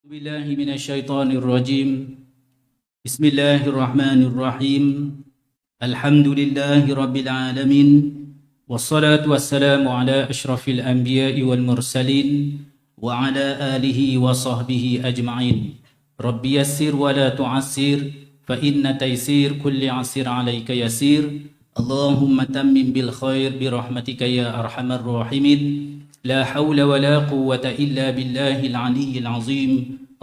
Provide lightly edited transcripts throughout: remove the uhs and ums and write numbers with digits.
بالله من الشيطان الرجيم بسم الله الرحمن الرحيم الحمد لله رب العالمين والصلاة والسلام على أشرف الأنبياء والمرسلين وعلى آله وصحبه أجمعين رب يسر ولا تعسر فإن تيسير كل عسير عليك يسير اللهم تمم بالخير برحمتك يا أرحم الراحمين لا حول ولا قوة إلا بالله العلي العظيم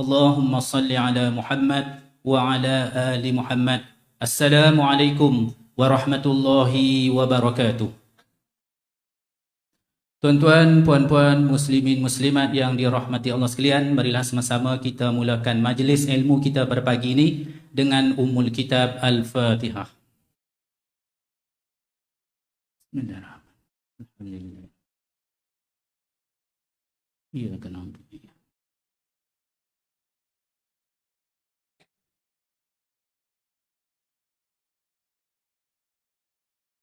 اللهم صل على محمد وعلى آل محمد السلام عليكم warahmatullahi wabarakatuh. Tuan-tuan, puan-puan, muslimin, muslimat yang dirahmati Allah sekalian, marilah sama-sama kita mulakan majlis ilmu kita pada pagi ini dengan Ummul Kitab Al-Fatihah. Bismillahirrahmanirrahim. Alhamdulillah. Ya, kenapa?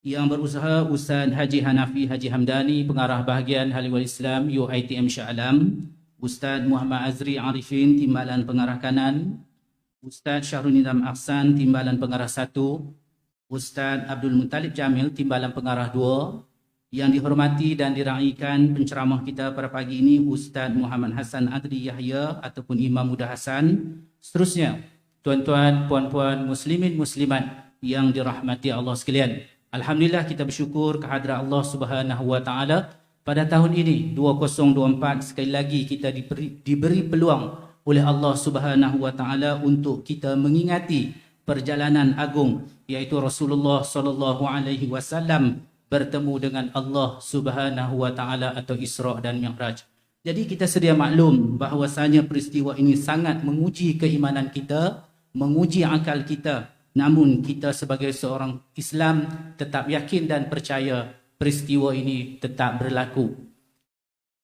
Yang berusaha Ustaz Haji Hanafi Haji Hamdani, pengarah bahagian Haliwal Islam UiTM Shah Alam, Ustaz Muhammad Azri Arifin, timbalan pengarah kanan, Ustaz Syahrul Nizam Ahsan, timbalan pengarah 1, Ustaz Abdul Muttalib Jamil, timbalan pengarah 2. Yang dihormati dan diraikan penceramah kita pada pagi ini Ustaz Muhammad Hassan Adri Yahya ataupun Imam Muda Hasan. Seterusnya, tuan-tuan, puan-puan, muslimin, muslimat yang dirahmati Allah sekalian. Alhamdulillah kita bersyukur kehadrat Allah Subhanahu wa taala pada tahun ini 2024 sekali lagi kita diberi peluang oleh Allah Subhanahu wa taala untuk kita mengingati perjalanan agung iaitu Rasulullah sallallahu alaihi wasallam bertemu dengan Allah Subhanahu wa taala atau Isra dan Mi'raj. Jadi kita sedia maklum bahawasanya peristiwa ini sangat menguji keimanan kita, menguji akal kita. Namun kita sebagai seorang Islam tetap yakin dan percaya peristiwa ini tetap berlaku.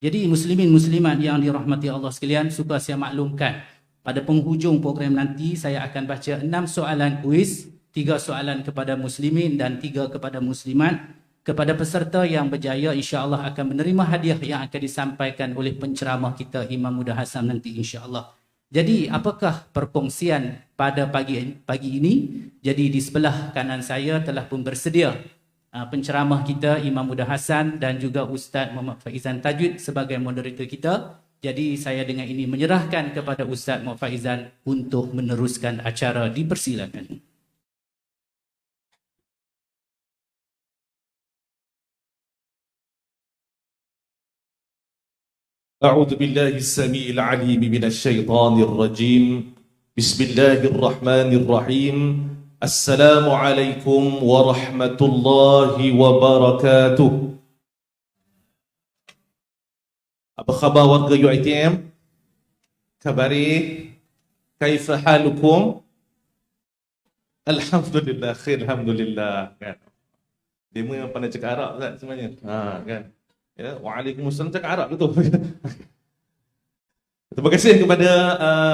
Jadi muslimin muslimat yang dirahmati Allah sekalian, suka saya maklumkan pada penghujung program nanti saya akan baca 6 soalan kuis, 3 soalan kepada muslimin dan 3 kepada muslimat. Kepada peserta yang berjaya insya-Allah akan menerima hadiah yang akan disampaikan oleh penceramah kita Imam Muda Hasan nanti insya-Allah. Jadi apakah perkongsian pada pagi ini? Jadi di sebelah kanan saya telah pun bersedia penceramah kita Imam Muda Hasan dan juga Ustaz Muhammad Faizan Tajwid sebagai moderator kita. Jadi saya dengan ini menyerahkan kepada Ustaz Muhammad Faizan untuk meneruskan acara. Dipersilakan. أعوذ بالله السميع العليم من الشيطان الرجيم بسم الله الرحمن الرحيم السلام عليكم ورحمة الله وبركاته. Apa khabar warga UiTM? Kabari? Kaifa halukum? Alhamdulillah, khair, alhamdulillah. Kan? Dia yang pandai cakap Arab kan sebenarnya. Kan? Ya, waalaikumsalam cakap Arab betul. Terima kasih kepada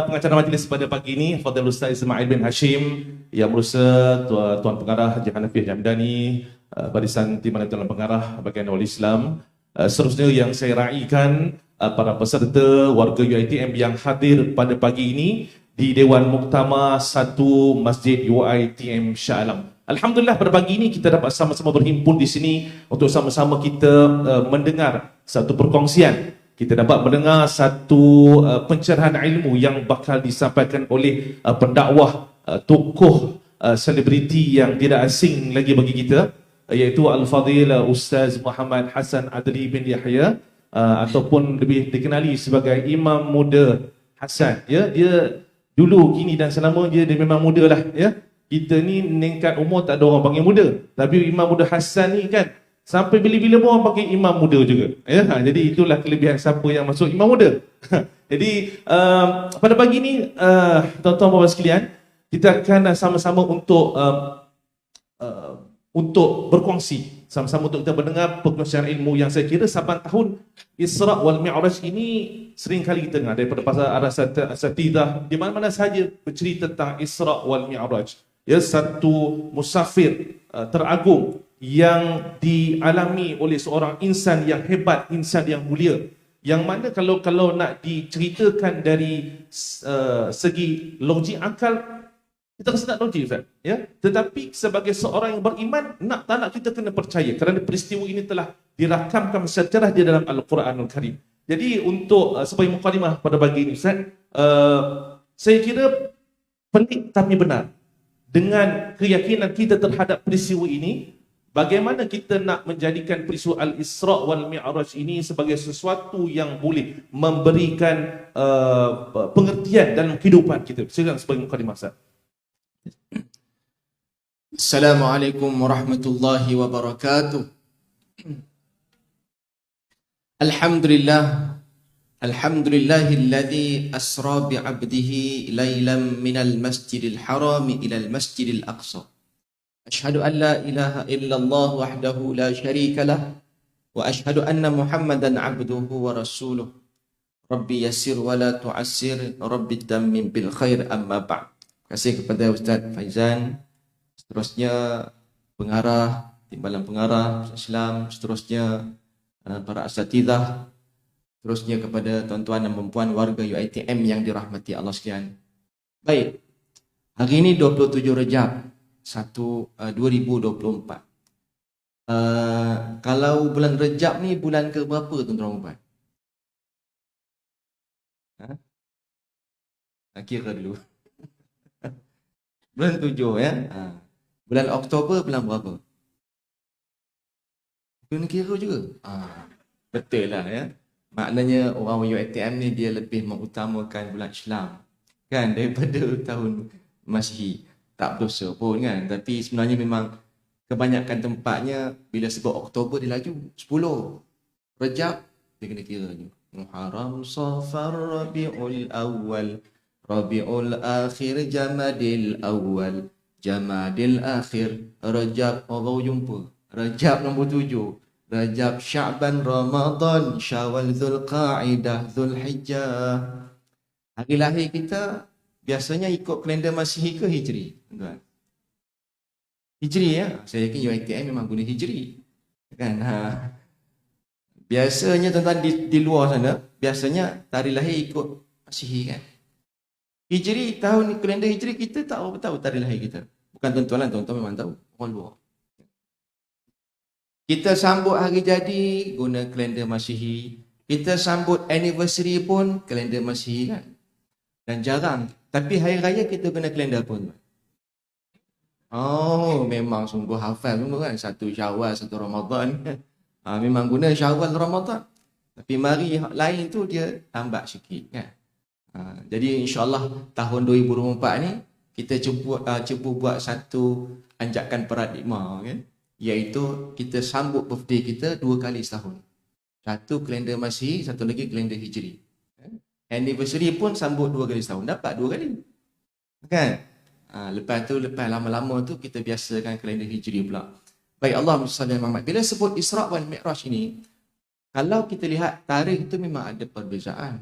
pengacara majlis pada pagi ini Fadil Ustaz Ismail bin Hashim, Yang Berusaha Tuan Pengarah Haji Hanafi Haji Hamdani, barisan timbalan tuan pengarah bahagian Haliwal Islam. Seterusnya yang saya raikan para peserta warga UiTM yang hadir pada pagi ini di Dewan Muktamar 1 Masjid UiTM Shah Alam. Alhamdulillah pada pagi ini kita dapat sama-sama berhimpun di sini untuk sama-sama kita mendengar satu perkongsian. Kita dapat mendengar satu pencerahan ilmu yang bakal disampaikan oleh pendakwah, tokoh, selebriti yang tidak asing lagi bagi kita, iaitu Al-Fadhil Ustaz Muhammad Hassan Adri bin Yahya, ataupun lebih dikenali sebagai Imam Muda Hasan. Ya, dia dulu, kini dan selama dia memang muda lah. Ya, kita ni meningkat umur tak ada orang panggil muda, tapi Imam Muda Hasan ni kan sampai bila-bila pun orang panggil imam muda juga. Ya, jadi itulah kelebihan siapa yang masuk imam muda. Jadi pada pagi ni tuan-tuan puan sekalian, kita akan sama-sama untuk berkongsi, sama-sama untuk kita mendengar perkongsian ilmu yang saya kira 8 tahun Isra wal Mi'raj ini sering kali kita dengar daripada para asatidah di mana-mana saja bercerita tentang Isra wal Mi'raj. Ya, satu musafir teragung yang dialami oleh seorang insan yang hebat, insan yang mulia. yang mana kalau nak diceritakan dari segi logik akal, kita rasa tak logik, Ustaz, ya. Tetapi sebagai seorang yang beriman, tak nak kita kena percaya kerana peristiwa ini telah dirakamkan secara di dalam Al-Quranul Karim. Jadi untuk sebagai mukadimah pada pagi ini, Ustaz, saya kira pelik tapi benar. Dengan keyakinan kita terhadap peristiwa ini, bagaimana kita nak menjadikan peristiwa Al-Isra' wal Mi'raj ini sebagai sesuatu yang boleh memberikan pengertian dalam kehidupan kita. Silakan sebagai mukadimah, Ustaz. Assalamualaikum warahmatullahi wabarakatuh. Alhamdulillah. Alhamdulillahilladzi asra bi'abdihi laylan minal masjidil haram ilal masjidil aqsa. Ashhadu an la ilaha illallah wahdahu la syarika lah wa ashhadu anna Muhammadan abduhu wa rasuluh. Rabbi yassir wa la tu'assir, Rabbi dammin bil khair, amma ba'd. Terima kasih kepada Ustaz Faizan, seterusnya pengarah, timbalan pengarah Islam, seterusnya para asatidzah, terusnya kepada tuan-tuan dan puan warga UiTM yang dirahmati Allah sekalian. Baik, hari ini 27 Rejab 2024. Kalau bulan Rejab ni bulan ke berapa tuan-tuan puan? Kira dulu. Bulan 7 ya. Bulan Oktober bulan berapa? Kena kira juga. Betul lah ya. Maknanya orang UiTM ni dia lebih mengutamakan bulan Islam kan daripada tahun Masihi. Tak berdosa pun kan. Tapi sebenarnya memang kebanyakan tempatnya bila sebut Oktober dia laju 10. Rejab dia kena kira je. Muharram, Safar, Rabiul Awal, Rabiul Akhir, Jamadil Awal, Jamadil Akhir, Rejab baru jumpa. Rejab nombor 7. Rajab, Sya'ban, Ramadan, Syawal, Zulqa'idah, Zulhijjah. Hari lahir kita biasanya ikut kalender Masihi ke Hijri? Tuan. Hijri ya. Saya yakin UiTM memang guna Hijri. Kan? Biasanya tuan-tuan di luar sana, biasanya tarikh lahir ikut Masihi kan. Hijri, tahun kalender Hijri kita tak tahu tarikh lahir kita. Bukan tuan-tuan lah, tuan-tuan memang tahu. Orang luar. Kita sambut hari jadi guna kalender Masihi. Kita sambut anniversary pun kalender Masihi kan. Dan jarang. Tapi hari raya kita guna kalender pun. Oh, memang sungguh hafal semua kan. Satu Syawal, satu Ramadan. Memang guna Syawal, Ramadan. Tapi mari lain tu dia lambat sikit kan. Jadi insyaAllah tahun 2024 ni kita cuba buat satu anjakan paradigma kan. Iaitu kita sambut birthday kita 2 kali setahun. Satu kalender Masihi, satu lagi kalender Hijri. Anniversary pun sambut 2 kali setahun. Dapat 2 kali. Kan? Lepas lama-lama tu kita biasakan kalender Hijri pula. Baik, Allahumma salli ala Muhammad. Bila sebut Isra' wal Mi'raj ini, kalau kita lihat tarikh itu memang ada perbezaan.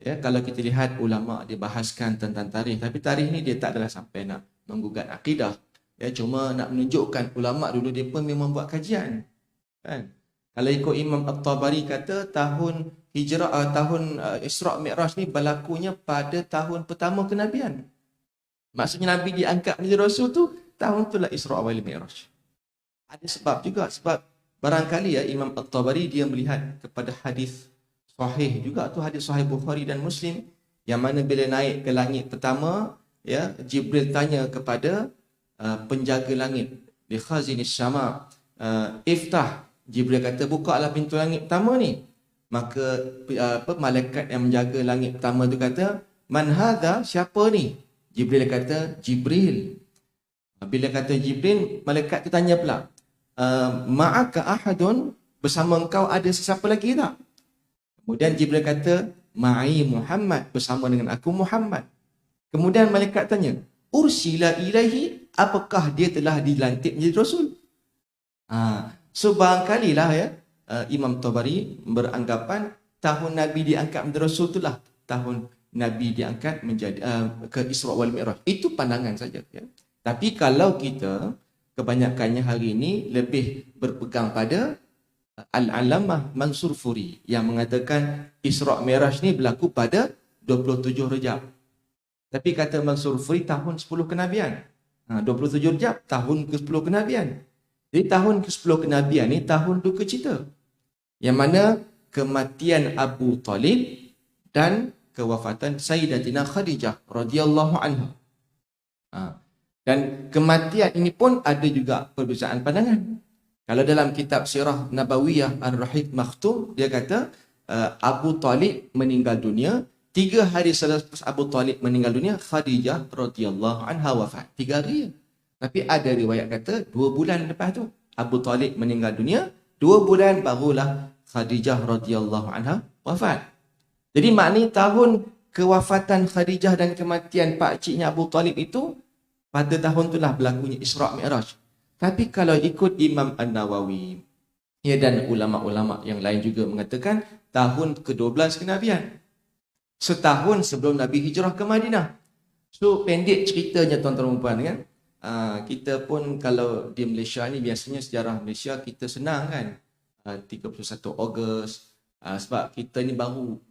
Ya, kalau kita lihat ulama' dia bahaskan tentang tarikh. Tapi tarikh ni dia tak adalah sampai nak menggugat akidah. Ya, cuma nak menunjukkan ulama' dulu dia pun memang buat kajian. Kan? Kalau ikut Imam At-Tabari kata tahun Hijrah, tahun Isra' Mi'raj ni berlakunya pada tahun pertama kenabian. Maksudnya Nabi diangkat menjadi Rasul tu, tahun tu lah Isra' wal Mi'raj. Ada sebab juga, sebab barangkali ya Imam At-Tabari dia melihat kepada hadis sahih juga tu, hadis sahih Bukhari dan Muslim, yang mana bila naik ke langit pertama, ya Jibril tanya kepada penjaga langit di khazinis sama, iftah, Jibril kata bukalah pintu langit pertama ni. Maka malaikat yang menjaga langit pertama tu kata, man hadha, siapa ni? Jibril kata Jibril. Bila kata Jibril, malaikat tu tanya pula, ma'aka ahadun, bersama engkau ada sesiapa lagi tak? Kemudian Jibril kata, ma'i Muhammad, bersama dengan aku Muhammad. Kemudian malaikat tanya, ursila ilaihi, apakah dia telah dilantik menjadi Rasul? So barangkali lah ya, Imam Tabari beranggapan tahun Nabi diangkat menjadi Rasul itulah tahun Nabi diangkat menjadi ke Isra' wal Mi'raj. Itu pandangan saja ya. Tapi kalau kita kebanyakannya hari ini lebih berpegang pada Al-Allamah Mansur Furi yang mengatakan Isra' Mi'raj ni berlaku pada 27 Rejab. Tapi kata Mansur Furi tahun 10 kenabian. 27 Rejab tahun ke-10 kenabian. Jadi tahun ke-10 kenabian ni tahun duka cita. Yang mana kematian Abu Talib dan kewafatan Sayyidatina Khadijah radhiyallahu anha. Dan kematian ini pun ada juga perbezaan pandangan. Kalau dalam kitab Sirah Nabawiyah Ar-Rahid Makhtum, dia kata Abu Talib meninggal dunia, 3 hari selepas Abu Talib meninggal dunia, Khadijah radhiyallahu anha wafat. 3 hari. Tapi ada riwayat kata 2 bulan lepas tu Abu Talib meninggal dunia, 2 bulan barulah Khadijah radhiyallahu anha wafat. Jadi maknanya tahun kewafatan Khadijah dan kematian pakciknya Abu Talib itu pada tahun itulah berlakunya Isra' Mi'raj. Tapi kalau ikut Imam An-Nawawi dan ulama-ulama yang lain juga mengatakan tahun ke-12 kenabian. Setahun sebelum Nabi hijrah ke Madinah. So pendek ceritanya tuan-tuan dan puan kan. Kita pun kalau di Malaysia ni biasanya sejarah Malaysia kita senang kan. 31 Ogos sebab kita ni baru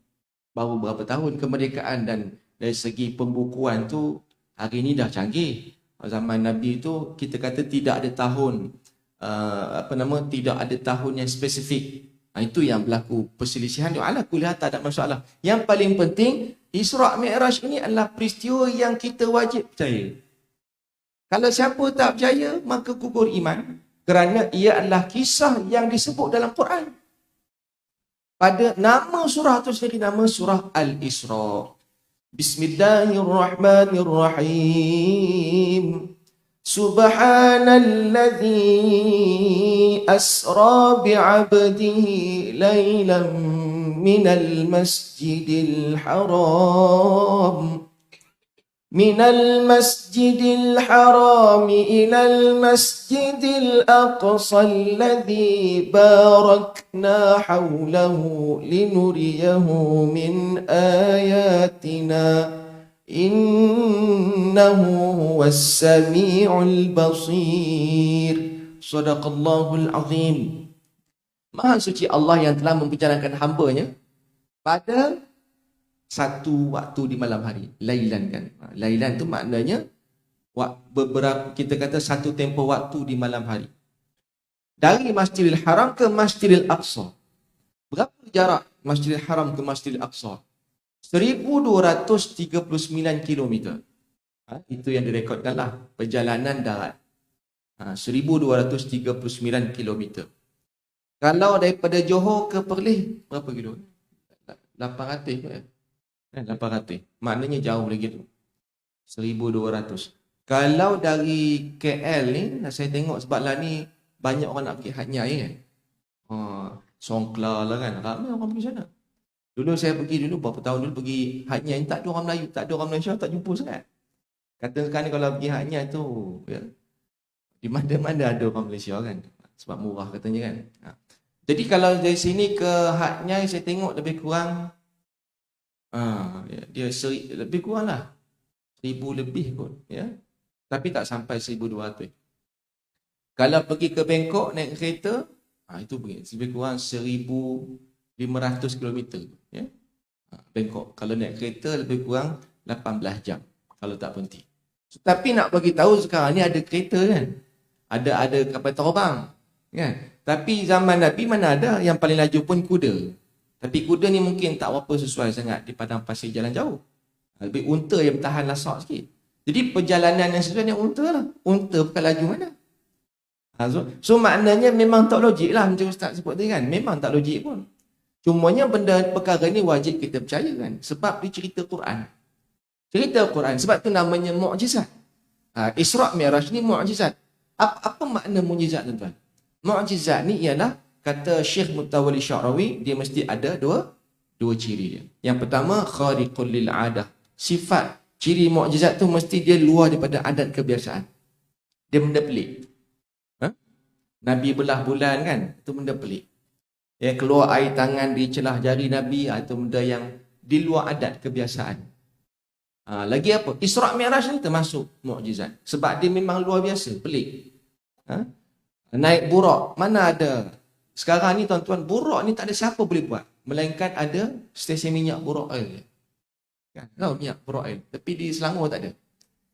berapa tahun kemerdekaan dan dari segi pembukuan tu hari ni dah canggih. Zaman Nabi tu kita kata tidak ada tahun tidak ada tahun yang spesifik. Itu yang berlaku perselisihan. Ala kuliah tak ada masalah. Yang paling penting Isra' Mi'raj ini adalah peristiwa yang kita wajib percaya. Kalau siapa tak percaya maka gugur iman kerana ia adalah kisah yang disebut dalam Quran. Pada nama surah itu sendiri nama surah Al-Isra'. Bismillahirrahmanirrahim. Subhanalladzi asra bi'abdihi laylan minal masjidil haram. من المسجد الحرام إلى المسجد الأقصى الذي باركنا حوله لنريه من آياتنا إنه هو السميع البصير صدق الله العظيم. Maha suci Allah yang telah memperjalankan hamba-Nya pada satu waktu di malam hari. Lailan kan. Lailan tu maknanya beberapa, kita kata satu tempoh waktu di malam hari. Dari Masjidil Haram ke Masjidil Aqsa. Berapa jarak Masjidil Haram ke Masjidil Aqsa? 1239 km. Itu yang direkodkan lah. Perjalanan darat. 1239 km. Kalau daripada Johor ke Perlis, berapa kilo? 800 ke? 800. Maknanya jauh lagi tu. 1200. Kalau dari KL ni, saya tengok sebab lah ni banyak orang nak pergi Haji kan. Songkla lah kan. Ramai orang pergi sana. Dulu saya pergi berapa tahun dulu pergi Haji, tak ada orang Melayu, tak ada orang Malaysia, tak jumpa sangat. Katakan kalau pergi Haji tu, ya, di mana-mana ada orang Malaysia kan. Sebab murah katanya kan. Jadi kalau dari sini ke Haji saya tengok lebih kurang dia lebih kurang lah 1000 lebih kot ya. Tapi tak sampai 1200. Kalau pergi ke Bangkok naik kereta, itu lebih kurang 1500 km ya. Bangkok kalau naik kereta lebih kurang 18 jam kalau tak berhenti. Tapi nak bagi tahu sekarang ni ada kereta kan. Ada kapal terbang kan. Tapi zaman Nabi mana ada, yang paling laju pun kuda. Tapi kuda ni mungkin tak berapa sesuai sangat di padang pasir jalan jauh. Lebih unta yang bertahan lasak sikit. Jadi perjalanan yang sesuai ni unta lah. Unta bukan laju mana. So maknanya memang tak logik lah macam Ustaz sebut tadi kan. Memang tak logik pun. Cumanya perkara ni wajib kita percaya kan. Sebab dia cerita Quran. Cerita Quran. Sebab tu namanya mu'jizat. Isra' Mi'raj ni mu'jizat. Apa makna mu'jizat tuan-tuan? Mu'jizat ni ialah kata Syekh Mutawalli Sya'rawi, dia mesti ada dua ciri dia. Yang pertama, khariqul lil adah. Sifat, ciri mukjizat tu mesti dia luar daripada adat kebiasaan. Dia benda pelik. Nabi belah bulan kan, itu benda pelik. Yang keluar air tangan di celah jari Nabi, itu benda yang di luar adat kebiasaan. Lagi apa? Isra' Mi'raj ni termasuk mukjizat. Sebab dia memang luar biasa, pelik. Naik burak, mana ada Sekarang ni tuan-tuan, buruk ni tak ada siapa boleh buat. Melainkan ada stesen minyak buruk oil. Kan? Tahu minyak buruk oil. Tapi di Selangor tak ada.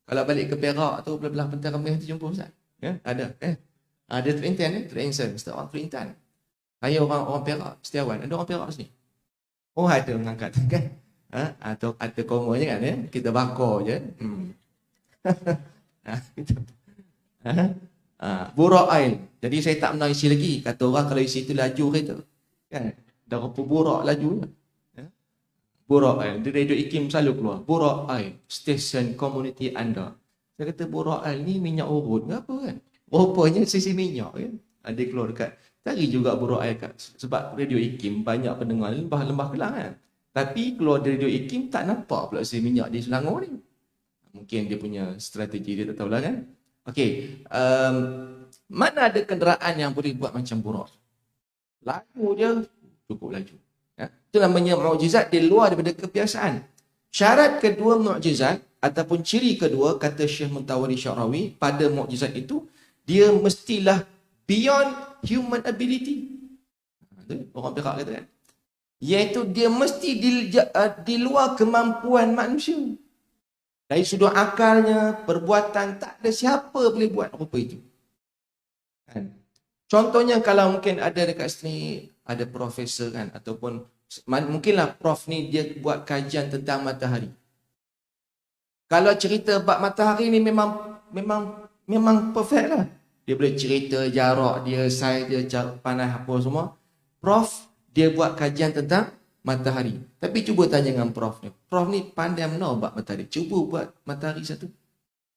Kalau balik ke Perak tu, belah-belah Pentera Kemih tu jumpa Ustaz. Ya? Ada. Ada Terintan, Terintan. Mesti orang Terintan. Saya orang Perak, Setiawan. Ada orang Perak sini. Oh, ada mengangkat. Kan? Atau ada koma je kan. Ya? Kita bakar je. Buruk oil. Jadi saya tak pernah isi lagi. Kata orang kalau isi tu laju kereta. Kan? Dah rupa buruk laju. Buruk oil. Di Radio IKIM selalu keluar. Buruk oil. Stesen komuniti anda. Saya kata buruk oil ni minyak urut ke apa kan? Rupanya sisi minyak kan? Ada keluar dekat. Cari juga buruk oil kat. Sebab Radio IKIM banyak pendengar lembah-lembah Kelang kan. Tapi keluar dari Radio IKIM tak nampak pula sisi minyak di Selangor ni. Mungkin dia punya strategi dia tak tahulah kan. Okey. Mana ada kenderaan yang boleh buat macam buruk? Laju je. Cukup laju. Ya? Itu namanya mukjizat di luar daripada kebiasaan. Syarat kedua mukjizat ataupun ciri kedua kata Syekh Muntawari Syarawi pada mukjizat itu dia mestilah beyond human ability. Orang Perak kata kan. Iaitu dia mesti di luar kemampuan manusia. Dari sudut akalnya, perbuatan tak ada siapa boleh buat rupa itu. Kan? Contohnya kalau mungkin ada dekat sini ada profesor kan ataupun mungkinlah prof ni dia buat kajian tentang matahari. Kalau cerita bab matahari ni memang perfect lah. Dia boleh cerita jarak dia, saiz dia, panas apa semua. Prof dia buat kajian tentang matahari. Tapi cuba tanya dengan prof ni. Prof ni pandai mana bab matahari. Cuba buat matahari satu.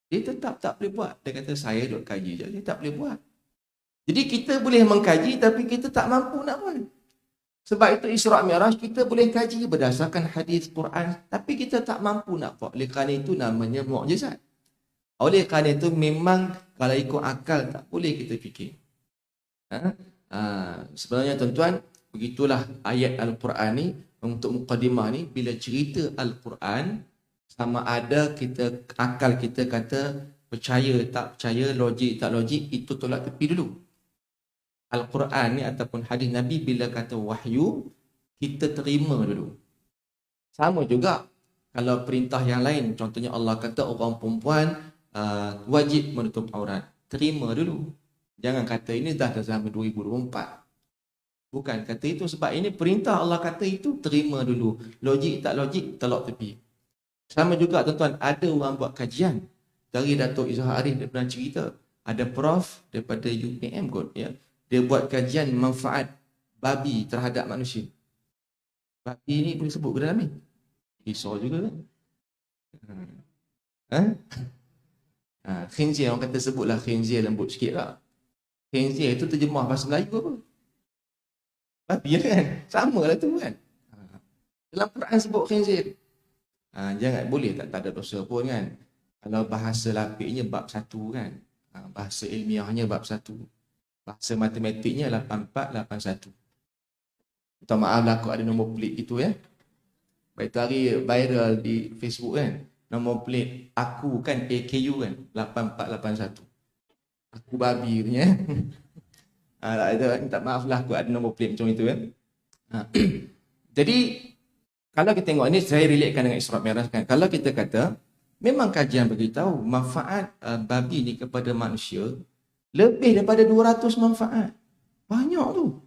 Dia tetap tak boleh buat. Dia kata saya duk kaji je, dia tak boleh buat. Jadi kita boleh mengkaji tapi kita tak mampu nak buat. Sebab itu Isra' Mi'raj kita boleh kaji berdasarkan hadis Quran tapi kita tak mampu nak buat. Oleh kerana itu namanya mukjizat. Oleh kerana itu memang kalau ikut akal tak boleh kita fikir. Sebenarnya tuan-tuan, begitulah ayat Al-Quran ni untuk mukadimah ni bila cerita Al-Quran sama ada kita akal kita kata percaya tak percaya, logik tak logik, itu tolak tepi dulu. Al-Quran ni ataupun hadis Nabi bila kata wahyu, kita terima dulu. Sama juga kalau perintah yang lain, contohnya Allah kata orang perempuan wajib menutup aurat. Terima dulu. Jangan kata ini dah zaman 2024. Bukan kata itu sebab ini perintah Allah kata itu, terima dulu. Logik tak logik, tolak tepi. Sama juga tuan-tuan, ada orang buat kajian. Dari Datuk Izhar Arif dia pernah cerita. Ada prof daripada UPM kot ya. Dia buat kajian manfaat babi terhadap manusia. Babi ni boleh sebut ke dalam ni? Risau juga kan? Khinzir, orang kata sebutlah khinzir lembut sikit lah. Khinzir itu terjemah bahasa Melayu apa? Babi kan? Sama lah tu kan? Dalam Quran sebut khinzir. Jangan, boleh tak ada dosa pun kan? Kalau bahasa lapiknya bab 1 kan? Bahasa ilmiahnya bab 1. Bahasa matematiknya 8481. Minta maaf lah aku ada nombor pelik gitu ya. Baik tu hari viral di Facebook kan. Nombor pelik aku kan AKU kan 8481. Aku babi punya. Minta maaf lah aku ada nombor pelik macam itu kan. Jadi kalau kita tengok ni saya relatekan dengan Isra' Mi'raj kan. Kalau kita kata memang kajian beritahu manfaat babi ni kepada manusia lebih daripada 200 manfaat. Banyak tu.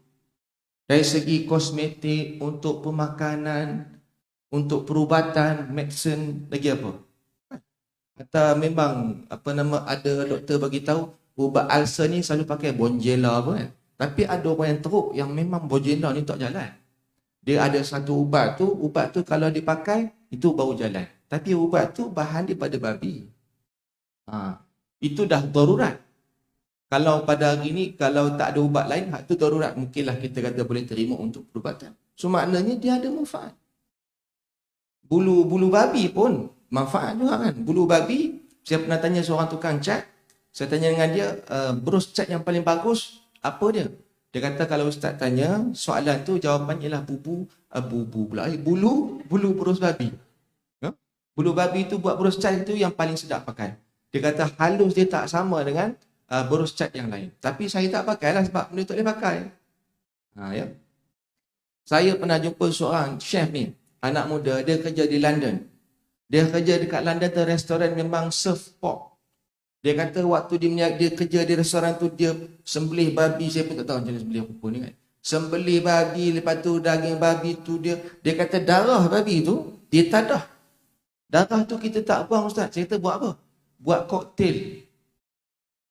Dari segi kosmetik, untuk pemakanan, untuk perubatan, medicine, lagi apa? Kata memang ada doktor bagi tahu ubat ulcer ni selalu pakai Bonjela apa kan. Tapi ada orang yang teruk yang memang Bonjela ni tak jalan. Dia ada satu ubat tu kalau dipakai itu baru jalan. Tapi ubat tu bahan daripada babi. Itu dah darurat. Kalau pada hari ni, kalau tak ada ubat lain, hak tu darurat. Mungkinlah kita kata boleh terima untuk perubatan. So maknanya dia ada manfaat. Bulu babi pun manfaat juga kan. Bulu babi, saya pernah tanya seorang tukang cat. Saya tanya dengan dia, bros cat yang paling bagus, apa dia? Dia kata kalau ustaz tanya, soalan tu jawapannya ialah bulu bros babi. Bulu babi tu buat bros cat itu yang paling sedap pakai. Dia kata halus dia tak sama dengan bros cat yang lain. Tapi saya tak pakai lah sebab benda tak boleh pakai. Ya. Saya pernah jumpa seorang chef ni, anak muda, dia kerja di London. Dia kerja dekat London tu, restoran memang serve pork. Dia kata waktu dia kerja di restoran tu, dia sembelih babi, saya pun tak tahu macam mana sembelih apa ni kan. Sembelih babi, lepas tu daging babi tu dia kata darah babi tu dia tadah. Darah tu kita tak buang ustaz. Saya kata buat apa? Buat koktail.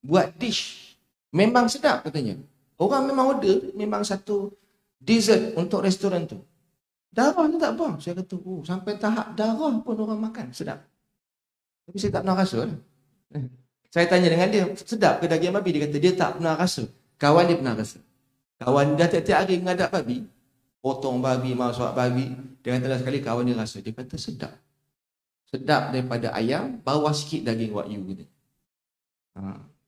Buat dish. Memang sedap katanya. Orang memang order, memang satu dessert untuk restoran tu. Darah tu tak buang. Saya kata, sampai tahap darah pun orang makan. Sedap. Tapi saya tak pernah rasa lah. Saya tanya dengan dia, sedap ke daging babi? Dia kata, dia tak pernah rasa. Kawan dia pernah rasa. Kawan dia tiap-tiap hari menghadap babi. Potong babi, masak babi. Dia kata lah sekali kawan dia rasa. Dia kata, sedap. Sedap daripada ayam, bawah sikit daging wagyu gitu.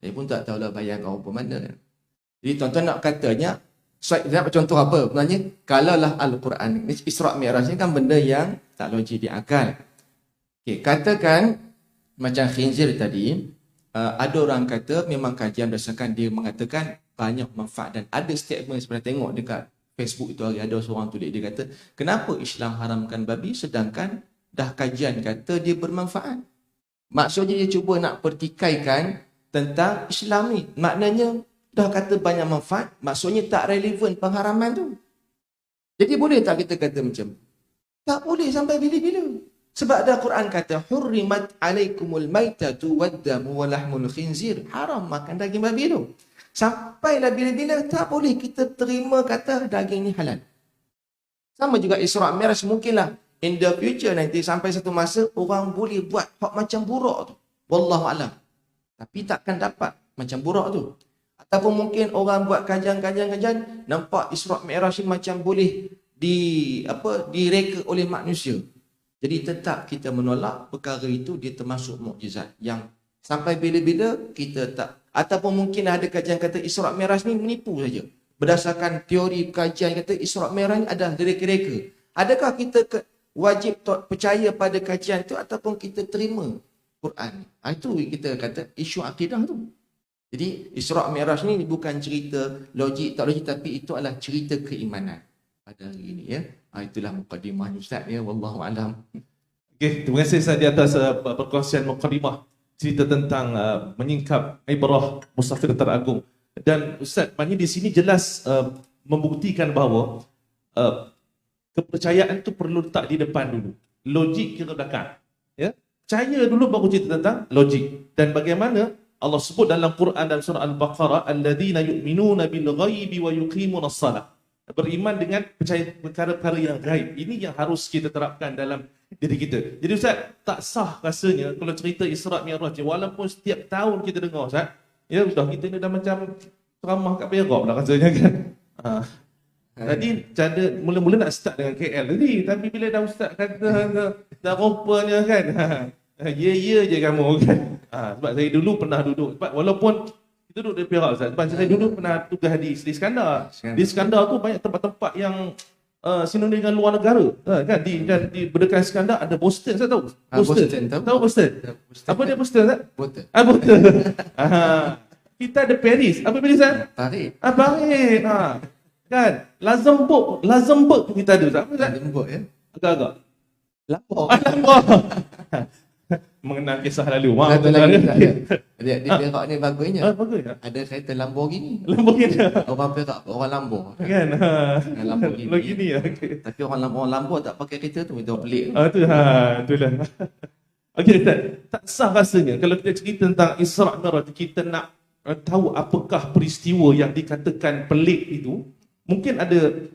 Saya pun tak tahulah bayang kau apa mana. Jadi tuan-tuan nak katanya, saya nak contoh apa? Sebenarnya, kalaulah Al-Quran, Isra' Mi'raj ni kan benda yang tak logik di akal. Okay, katakan, macam khinzir tadi, ada orang kata, memang kajian berdasarkan dia mengatakan banyak manfaat. Dan ada statement saya pernah tengok dekat Facebook itu hari, ada seorang tulis, dia kata, kenapa Islam haramkan babi sedangkan dah kajian kata dia bermanfaat? Maksudnya dia cuba nak pertikaikan tentang Islam ni. Maknanya dah kata banyak manfaat, maksudnya tak relevan pengharaman tu. Jadi boleh tak kita kata macam? Tak boleh sampai bila-bila. Sebab ada Quran kata, hurrimat alaikumul maitatu waddamu walahmul khinzir. Haram makan daging babi tu. Sampailah bila-bila tak boleh kita terima kata daging ni halal. Sama juga Isra' Mi'raj, mungkinlah in the future nanti sampai satu masa orang boleh buat hak macam buruk tu. Wallahu alam. Tapi takkan dapat macam buruk tu. Ataupun mungkin orang buat kajian-kajian nampak Isra' Mi'raj ni macam boleh direka oleh manusia. Jadi tetap kita menolak perkara itu, dia termasuk mukjizat yang sampai bila-bila kita tak. Ataupun mungkin ada kajian kata Isra' Mi'raj ni menipu saja. Berdasarkan teori kajian kata Isra' Mi'raj ni adalah reka-reka. Adakah kita wajib percaya pada kajian itu ataupun kita terima Quran? Itu kita kata isu akidah tu. Jadi Isra' Mi'raj ni bukan cerita logik tak logik, tapi itu adalah cerita keimanan pada hari ini ya. Itulah mukadimah Ustaz ya, wallahu alam. Okey, terima kasih Ustaz di atas perkongsian mukadimah cerita tentang menyingkap ibrah musafir teragung. Dan Ustaz, maknanya di sini jelas membuktikan bahawa kepercayaan itu perlu letak di depan dulu. Logik kira belakang. Ya? Percaya dulu baru cerita tentang logik. Dan bagaimana Allah sebut dalam Quran dan surah Al-Baqarah, alladzina yu'minuna bil ghaibi wa yuqimuna as-salah. Beriman dengan percaya perkara-perkara yang gaib. Ini yang harus kita terapkan dalam diri kita. Jadi Ustaz, tak sah rasanya kalau cerita Isra' Mi'raj, walaupun setiap tahun kita dengar Ustaz, ya sudah kita ni dah macam ceramah kat Perak dah rasanya kan. Tadi cara mula-mula nak start dengan KL tadi, tapi bila dah Ustaz kata dah rupanya kan, ya je kamu kan. Sebab saya dulu pernah duduk, sebab walaupun kita duduk di Perak Ustaz, sebab saya dulu pernah tugas di Sri Iskandar. Di Iskandar tu banyak tempat-tempat yang sinonim dengan luar negara kan. Di berdekatan Iskandar ada Boston, saya tahu. Boston. Tahu Boston? Apa dia Boston Ustaz? Boston. Boston. Kita ada Paris. Apa Paris Ustaz? Paris. Paris. Kan? Luxembourg pun kita ada Ustaz. Apa Ustaz? Luxembourg ya. Agak-agak. Lapor. Mengenang kisah lalu. Satu lagi dia Perak ni bagusnya. Bagus ya. Ada kereta Lamborghini. Lamborghini. Orang Perak, orang Lambor. Kan? Lamborghini. Lamborghini ya. Okay. Tapi orang Lambor tak pakai kereta tu, itu pelik. Itulah. Okey, tak sah rasanya kalau kita cerita tentang Isra' Mi'raj, kita nak tahu apakah peristiwa yang dikatakan pelik itu. Mungkin ada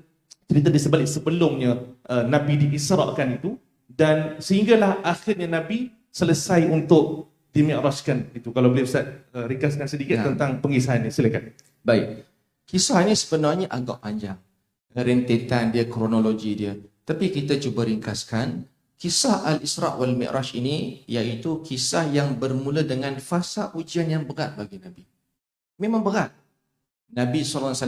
cerita di sebalik sebelumnya Nabi diisra'kan itu, dan sehinggalah akhirnya Nabi selesai untuk dimi'rajkan itu. Kalau boleh Ustaz ringkaskan sedikit tentang pengisahan ini, silakan. Baik. Kisah ini sebenarnya agak panjang. Rentetan dia, kronologi dia. Tapi kita cuba ringkaskan. Kisah Al-Isra' wal Mi'raj ini iaitu kisah yang bermula dengan fasa ujian yang berat bagi Nabi. Memang berat. Nabi SAW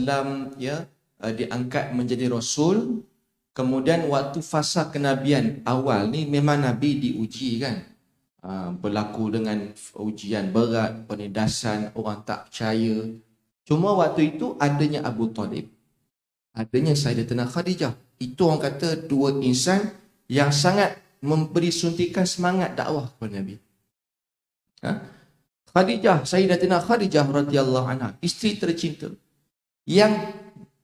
diangkat menjadi Rasul. Kemudian waktu fasa kenabian awal ni memang Nabi diuji kan. Berlaku dengan ujian berat, penindasan, orang tak percaya. Cuma waktu itu adanya Abu Talib. adanya Sayyidatina Khadijah. Itu orang kata dua insan yang sangat memberi suntikan semangat dakwah kepada Nabi. Khadijah, Sayyidatina Khadijah radhiyallahu anha, isteri tercinta, yang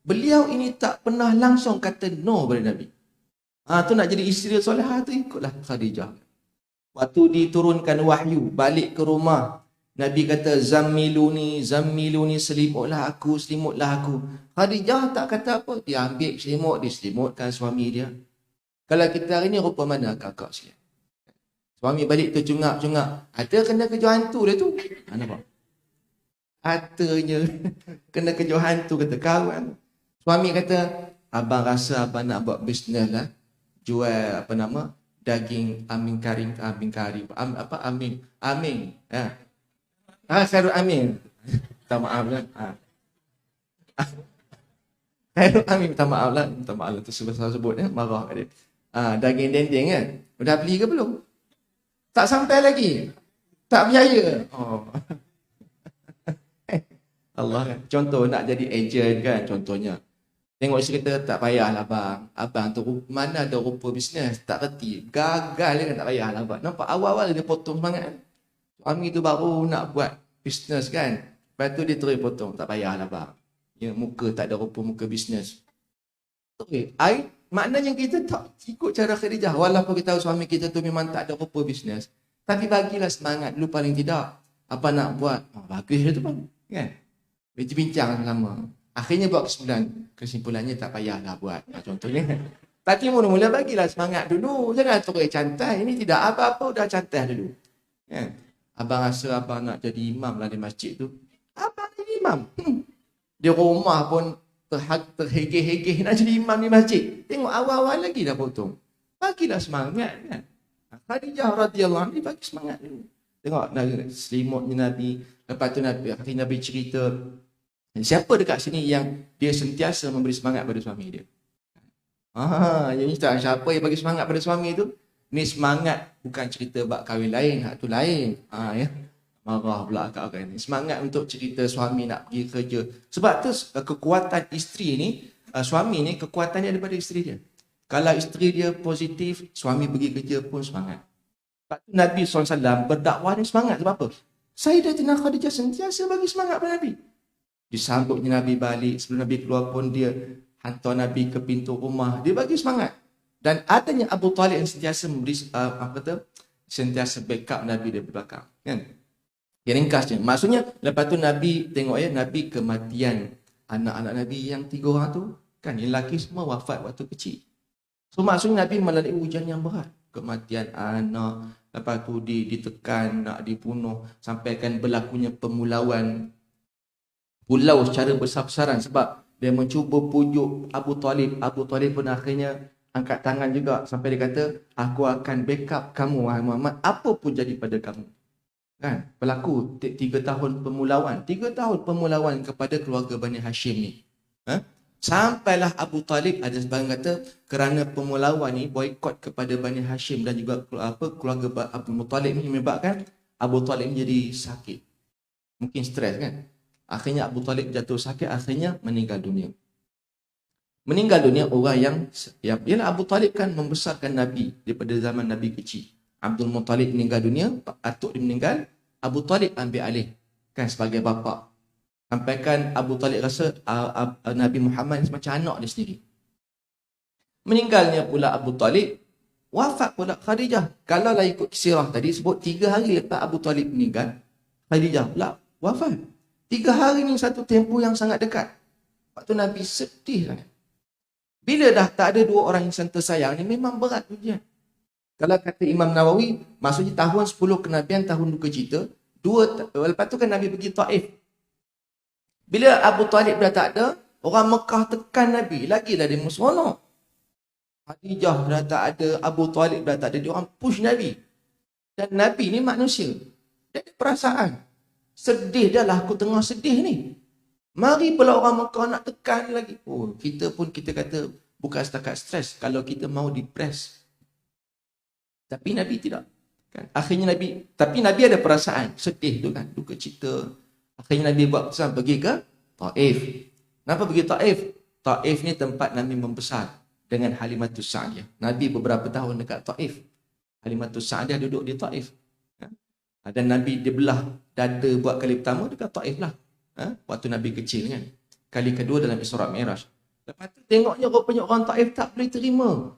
beliau ini tak pernah langsung kata no kepada Nabi. Tu nak jadi isteri solehah tu ikutlah Khadijah. Waktu diturunkan wahyu balik ke rumah, Nabi kata zammiluni, zammiluni, selimutlah aku, selimutlah aku. Khadijah tak kata apa, dia ambil selimut, diselimutkan suami dia. Kalau kita hari ni rupa mana kakak sekalian? Suami balik tercungak-cungak, ada kena kejar hantu dia tu. Nampak? Hatanya kena kejar hantu, kata kawan. Suami kata, abang rasa abang nak buat bisnes lah, jual daging amin kari, amin. Khairul Amin. Minta maaf lah. Khairul Amin, minta maaf lah. Minta maaf lah tu sebut marah kat dia. Daging dendeng kan. Dah beli ke belum? Tak sampai lagi. Tak berjaya. Allah kan. Contoh nak jadi agent kan contohnya. Tengok cerita, tak payahlah bang. Abang tu mana ada rupa bisnes. Tak reti. Gagal kan, tak payahlah bang. Nampak awal-awal dia potong semangat. Suami tu baru nak buat bisnes kan. Lepas tu dia terus potong. Tak payahlah bang. Ya, muka tak ada rupa muka bisnes. Okay. Maknanya kita tak ikut cara Khadijah. Walaupun kita tahu suami kita tu memang tak ada rupa bisnes. Tapi bagilah semangat dulu paling tidak. Apa nak buat? Bagus dia tu bang. Kan? Bincang lama. Akhirnya buat kesimpulannya tak payahlah buat. Contohnya. Tapi mula-mula bagilah semangat dulu. Jangan terus cantai. Ini tidak apa-apa dah cantai dulu. Kan? Abang rasa abang nak jadi imam lah di masjid tu. Abang jadi imam. Di rumah pun terhegeh-hegeh nak jadi imam di masjid. Tengok awal-awal lagi dah potong. Bagilah semangat kan. Khadijah radhiyallahu anha bagi semangat dulu. Tengok selimutnya Nabi. Lepas tu Nabi cerita. Siapa dekat sini yang dia sentiasa memberi semangat pada suami dia? Yang tak siapa yang bagi semangat pada suami tu? Ni semangat bukan cerita bab kahwin lain, hak tu lain. Ya. Marah pula akak kan. Semangat untuk cerita suami nak pergi kerja. Sebab tu kekuatan isteri ni, suami ni kekuatannya daripada isteri dia. Kalau isteri dia positif, suami pergi kerja pun semangat. Sebab tu Nabi SAW berdakwah ni semangat. Sebab apa? Sayyidatina Khadijah sentiasa bagi semangat pada Nabi. Disambutnya Nabi balik, sebelum Nabi keluar pun dia hantar Nabi ke pintu rumah. Dia bagi semangat. Dan adanya Abu Talib yang sentiasa memberi sentiasa backup Nabi dari belakang, kan? Yang ringkasnya, maksudnya lepas tu Nabi tengok Nabi kematian anak-anak Nabi yang 3 orang tu, kan, yang lelaki semua wafat waktu kecil. So maksudnya Nabi melalui ujian yang berat, kematian anak, lepas tu ditekan, nak dibunuh, sampaikan berlakunya pemulauan pulau secara besar-besaran sebab dia mencuba pujuk Abu Talib. Abu Talib pun akhirnya angkat tangan juga sampai dia kata, aku akan backup kamu wahai Muhammad, apa pun jadi pada kamu. Kan? Berlaku 3 tahun pemulauan. 3 tahun pemulauan kepada keluarga Bani Hashim ni. Sampailah Abu Talib, ada sebagian kata, kerana pemulauan ni boikot kepada Bani Hashim dan juga keluarga Abu Talib ni menyebabkan Abu Talib jadi sakit. Mungkin stres kan. Akhirnya Abu Talib jatuh sakit, akhirnya meninggal dunia. Meninggal dunia orang yang ialah Abu Talib kan membesarkan Nabi daripada zaman Nabi kecil. Abdul Muttalib meninggal dunia, atuk dia meninggal, Abu Talib ambil alih kan sebagai bapa. Sampaikan Abu Talib rasa Nabi Muhammad semacam anak dia sendiri. Meninggalnya pula Abu Talib, wafat pula Khadijah. Kalau lah ikut sirah tadi sebut 3 hari lepas Abu Talib meninggal, Khadijah pula wafat. 3 hari ni satu tempoh yang sangat dekat. Waktu Nabi sedih sangat. Bila dah tak ada 2 orang insan tersayang ni, memang berat ujian. Kalau kata Imam Nawawi, maksudnya tahun 10 kenabian, tahun duka cita, lepas tu kan Nabi pergi Taif. Bila Abu Talib dah tak ada, orang Mekah tekan Nabi, lagilah dia seronok. Khadijah dah tak ada, Abu Talib dah tak ada, dia orang push Nabi. Dan Nabi ni manusia. Dia ada perasaan. Sedih dah lah, aku tengah sedih ni. Mari pula orang Mekah nak tekan lagi. Kita pun kita kata bukan setakat stres. Kalau kita mau depres. Tapi Nabi tidak. Kan? Akhirnya tapi Nabi ada perasaan. Sedih tu kan. Duka cita. Akhirnya Nabi buat pesan pergi ke Taif. Kenapa pergi Taif? Taif ni tempat Nabi membesar dengan Halimatus Sa'diyah. Nabi beberapa tahun dekat Taif. Halimatus Sa'diyah duduk di Taif. Dan Nabi dia belah dada buat kali pertama dekat Taif lah. Waktu Nabi kecil kan. Kali kedua dalam Isra' Mi'raj. Lepas tu tengoknya rupanya orang Taif tak boleh terima.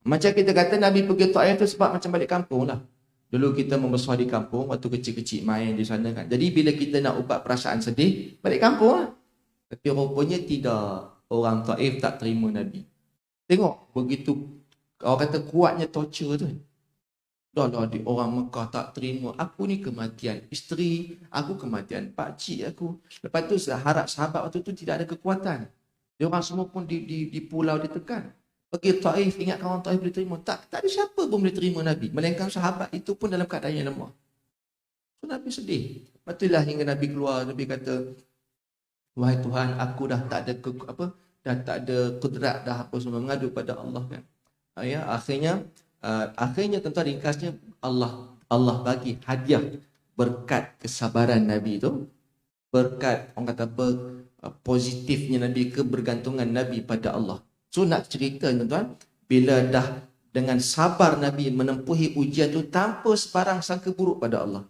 Macam kita kata Nabi pergi Taif tu sebab macam balik kampung lah. Dulu kita membesar di kampung, waktu kecil-kecil main di sana kan. Jadi bila kita nak ubat perasaan sedih, balik kampung lah. Tapi rupanya tidak. Orang Taif tak terima Nabi. Tengok, begitu orang kata kuatnya torture tu. Dah di orang Mekah tak terima. Aku ni kematian isteri, aku kematian pakcik aku. Lepas tu harap sahabat waktu tu tidak ada kekuatan. Dia orang semua pun di pulau ditekan. Pergi Taif, ingat kawan Taif boleh terima. Tak ada siapa pun boleh terima Nabi. Melainkan sahabat itu pun dalam keadaan yang lemah. So Nabi sedih. Lepas tu lah hingga Nabi keluar, Nabi kata, wahai Tuhan, aku dah tak ada dah tak ada kudrat dah apa semua, mengadu pada Allah kan. Ya, akhirnya tuan-tuan ringkasnya Allah bagi hadiah berkat kesabaran Nabi itu, berkat orang kata apa, positifnya Nabi, kebergantungan Nabi pada Allah. So nak cerita tuan-tuan, bila dah dengan sabar Nabi menempuhi ujian tu tanpa sebarang sangka buruk pada Allah,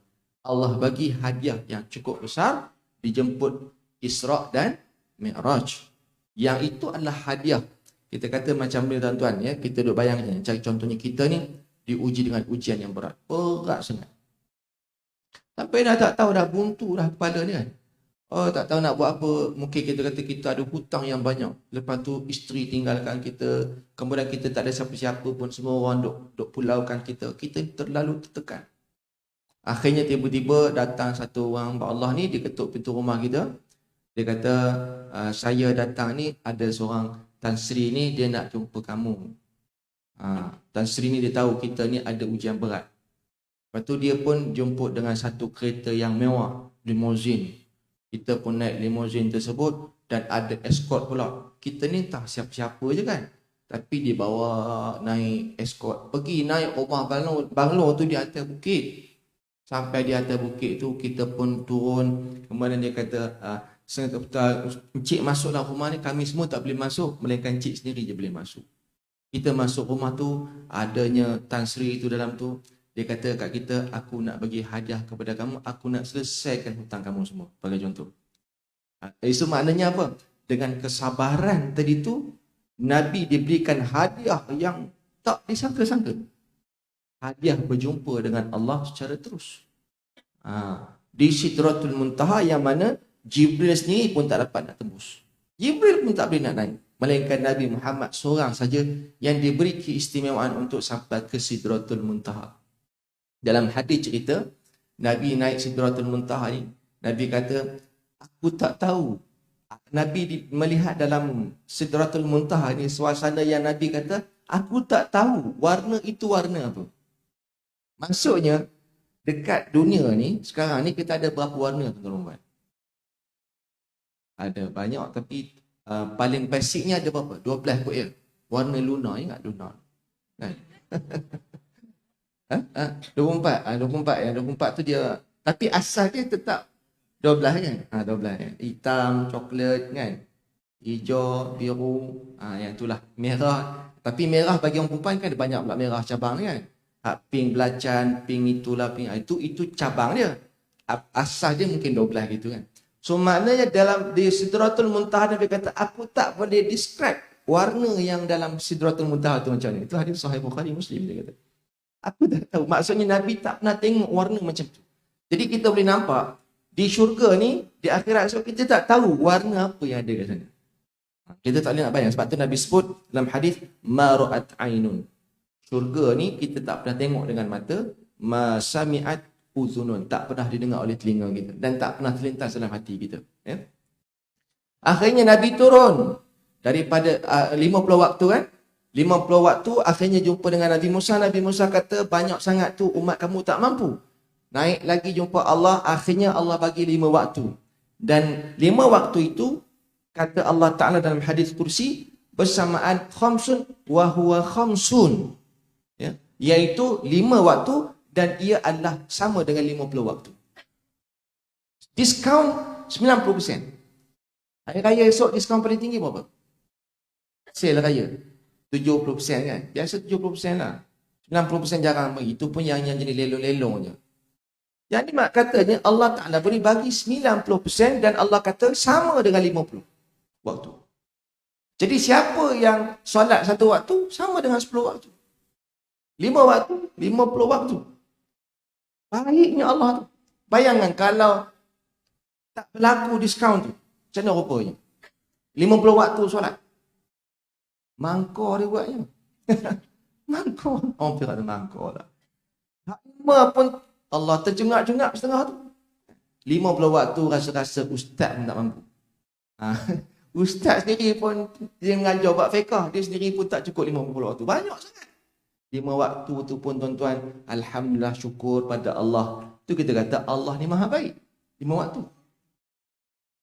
Allah bagi hadiah yang cukup besar, dijemput Isra' dan Mi'raj. Yang itu adalah hadiah. Kita kata macam ni tuan-tuan, ya, kita duk bayangkan, cari contohnya kita ni diuji dengan ujian yang berat. Berat sangat. Sampai dah tak tahu, dah buntu dah kepala ni kan. Oh, tak tahu nak buat apa. Mungkin kita kata kita ada hutang yang banyak. Lepas tu isteri tinggalkan kita. Kemudian kita tak ada siapa-siapa pun. Semua orang duk pulaukan kita. Kita terlalu tertekan. Akhirnya tiba-tiba datang satu orang Allah ni, dia ketuk pintu rumah kita. Dia kata, saya datang ni, ada seorang Tan Sri ni, dia nak jumpa kamu. Tan Sri ni dia tahu kita ni ada ujian berat. Lepas tu dia pun jemput dengan satu kereta yang mewah, limousine. Kita pun naik limousine tersebut dan ada escort pula. Kita ni tak siapa-siapa je kan. Tapi dia bawa naik escort. Pergi naik rumah banglo tu di atas bukit. Sampai di atas bukit tu kita pun turun. Kemudian dia kata, encik masuklah rumah ni, kami semua tak boleh masuk. Melainkan encik sendiri je boleh masuk. Kita masuk rumah tu, adanya Tan Sri tu dalam tu. Dia kata kat kita, aku nak bagi hadiah kepada kamu, aku nak selesaikan hutang kamu semua. Bagi contoh. Itu maknanya apa? Dengan kesabaran tadi tu, Nabi diberikan hadiah yang tak disangka-sangka. Hadiah berjumpa dengan Allah secara terus. Di Sidratul Muntaha yang mana Jibril sendiri pun tak dapat nak tembus. Jibril pun tak boleh nak naik. Melainkan Nabi Muhammad seorang saja yang diberi keistimewaan untuk sampai ke Sidratul Muntaha. Dalam hadis cerita, Nabi naik Sidratul Muntaha ni, Nabi kata, aku tak tahu. Nabi melihat dalam Sidratul Muntaha ni suasana yang Nabi kata, aku tak tahu warna itu warna apa. Maksudnya, dekat dunia ni, sekarang ni kita ada berapa warna tuan-tuan? Ada banyak, tapi paling basicnya ada berapa? 12 kot ya. Warna lunar, ingat lunar? Kan? 24. Yang 24 tu dia, tapi asal dia tetap 12 kan? 12 kan? Hitam, coklat kan? Hijau, biru, yang itulah. Merah. Tapi merah bagi orang perempuan kan ada banyak pula merah cabang kan? Pink belacan, pink itulah, pink itu cabang dia. Asal dia mungkin 12 gitu kan. So maknanya dalam di Sidratul Muntaha Nabi kata, aku tak boleh describe warna yang dalam Sidratul Muntaha tu macam ni. Itu hadis Sahih Bukhari Muslim dia kata. Aku tak tahu. Maksudnya Nabi tak pernah tengok warna macam tu. Jadi kita boleh nampak di syurga ni, di akhirat, so kita tak tahu warna apa yang ada kat sana. Kita tak boleh nak bayang. Sebab tu Nabi sebut dalam hadis, ma ra'at ainun. Syurga ni kita tak pernah tengok dengan mata, ma sami'at uzunun, tak pernah didengar oleh telinga kita dan tak pernah terlintas dalam hati kita, ya. Akhirnya Nabi turun daripada 50 waktu kan, 50 waktu akhirnya jumpa dengan Nabi Musa. Nabi Musa kata, banyak sangat tu umat kamu tak mampu. Naik lagi jumpa Allah, akhirnya Allah bagi 5 waktu. Dan 5 waktu itu kata Allah Ta'ala dalam hadis kursi, bersamaan khamsun wa huwa khamsun, ya, iaitu 5 waktu dan ia adalah sama dengan 50 waktu. Diskaun 90%. Hari raya esok diskaun paling tinggi berapa? Sale raya 70% kan. Biasa 70% lah. 90% jarang bagi. Itu pun yang jenis lelong-lelong je. Yang ni mak katanya Allah Ta'ala boleh bagi 90% dan Allah kata sama dengan 50 waktu. Jadi siapa yang solat satu waktu sama dengan 10 waktu. 5 waktu, 50 waktu. Baiknya Allah tu. Bayangkan kalau tak berlaku diskaun tu. Macam mana rupanya? 50 waktu solat. Mangkor dia buatnya. Mangkor. Orang pun ada mangkor lah. Hak 5 pun Allah terjengak-jengak setengah tu. 50 waktu rasa-rasa ustaz pun tak mampu. Ustaz sendiri pun dia mengajar buat fiqah. Dia sendiri pun tak cukup 50 waktu. Banyak sangat. 5 waktu tu pun tuan-tuan, alhamdulillah syukur pada Allah. Tu kita kata Allah ni maha baik. 5 waktu.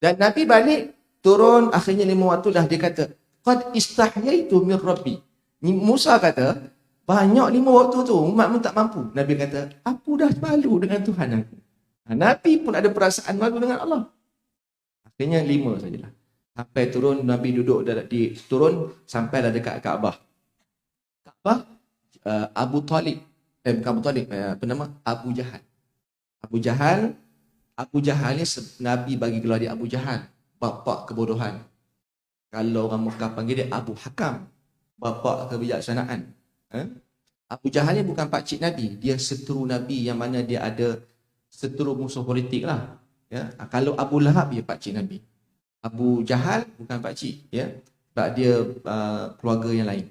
Dan Nabi balik turun akhirnya 5 waktu dah dia kata, qad istahyaitu min rabbi. Musa kata, banyak 5 waktu tu umat pun tak mampu. Nabi kata, aku dah malu dengan Tuhan aku. Nabi pun ada perasaan malu dengan Allah. Akhirnya 5 sajalah. Sampai turun Nabi duduk turun sampailah dekat Kaabah. Kaabah Abu Talib, bukan Abu Talib, apa nama? Abu Jahal. Abu Jahal ni Nabi bagi gelar dia Abu Jahal, bapa kebodohan. Kalau orang Mekah panggil dia Abu Hakam, bapa kebijaksanaan. Abu Jahal ni bukan pakcik Nabi, dia seteru Nabi yang mana dia ada seteru musuh politik lah. Ya, kalau Abu Lahab dia pakcik Nabi. Abu Jahal bukan pakcik, ya, sebab dia keluarga yang lain.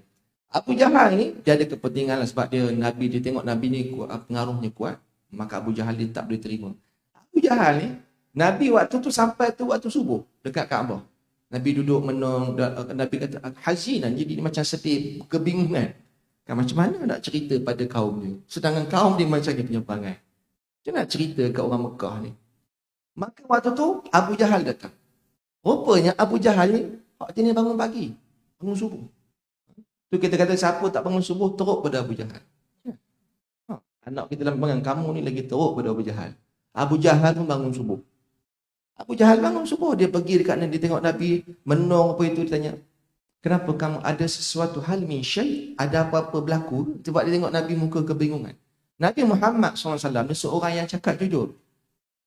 Abu Jahal ni dia ada kepentingan lah, sebab dia Nabi, dia tengok Nabi ni pengaruhnya kuat, maka Abu Jahal dia tak boleh terima. Abu Jahal ni Nabi waktu tu sampai tu waktu subuh dekat Kaabah. Nabi duduk menong, Nabi kata hazinan, jadi dia macam sedih, kebingungan. Kan macam mana nak cerita pada kaum dia? Sedangkan kaum dia macam dia punya perangai. Macam nak cerita kat orang Mekah ni? Maka waktu tu Abu Jahal datang. Rupanya Abu Jahal ni hak jenis bangun pagi, bangun subuh. Tu kita kata siapa tak bangun subuh teruk pada Abu Jahal. Anak kita dalam bangun, kamu ni lagi teruk pada Abu Jahal. Abu Jahal pun bangun subuh. Abu Jahal bangun subuh, dia pergi dekat Nabi, dia tengok Nabi menong apa itu, dia tanya, kenapa kamu ada sesuatu hal min syai'? Ada apa-apa berlaku? Sebab dia tengok Nabi muka kebingungan. Nabi Muhammad SAW dia seorang yang cakap jujur.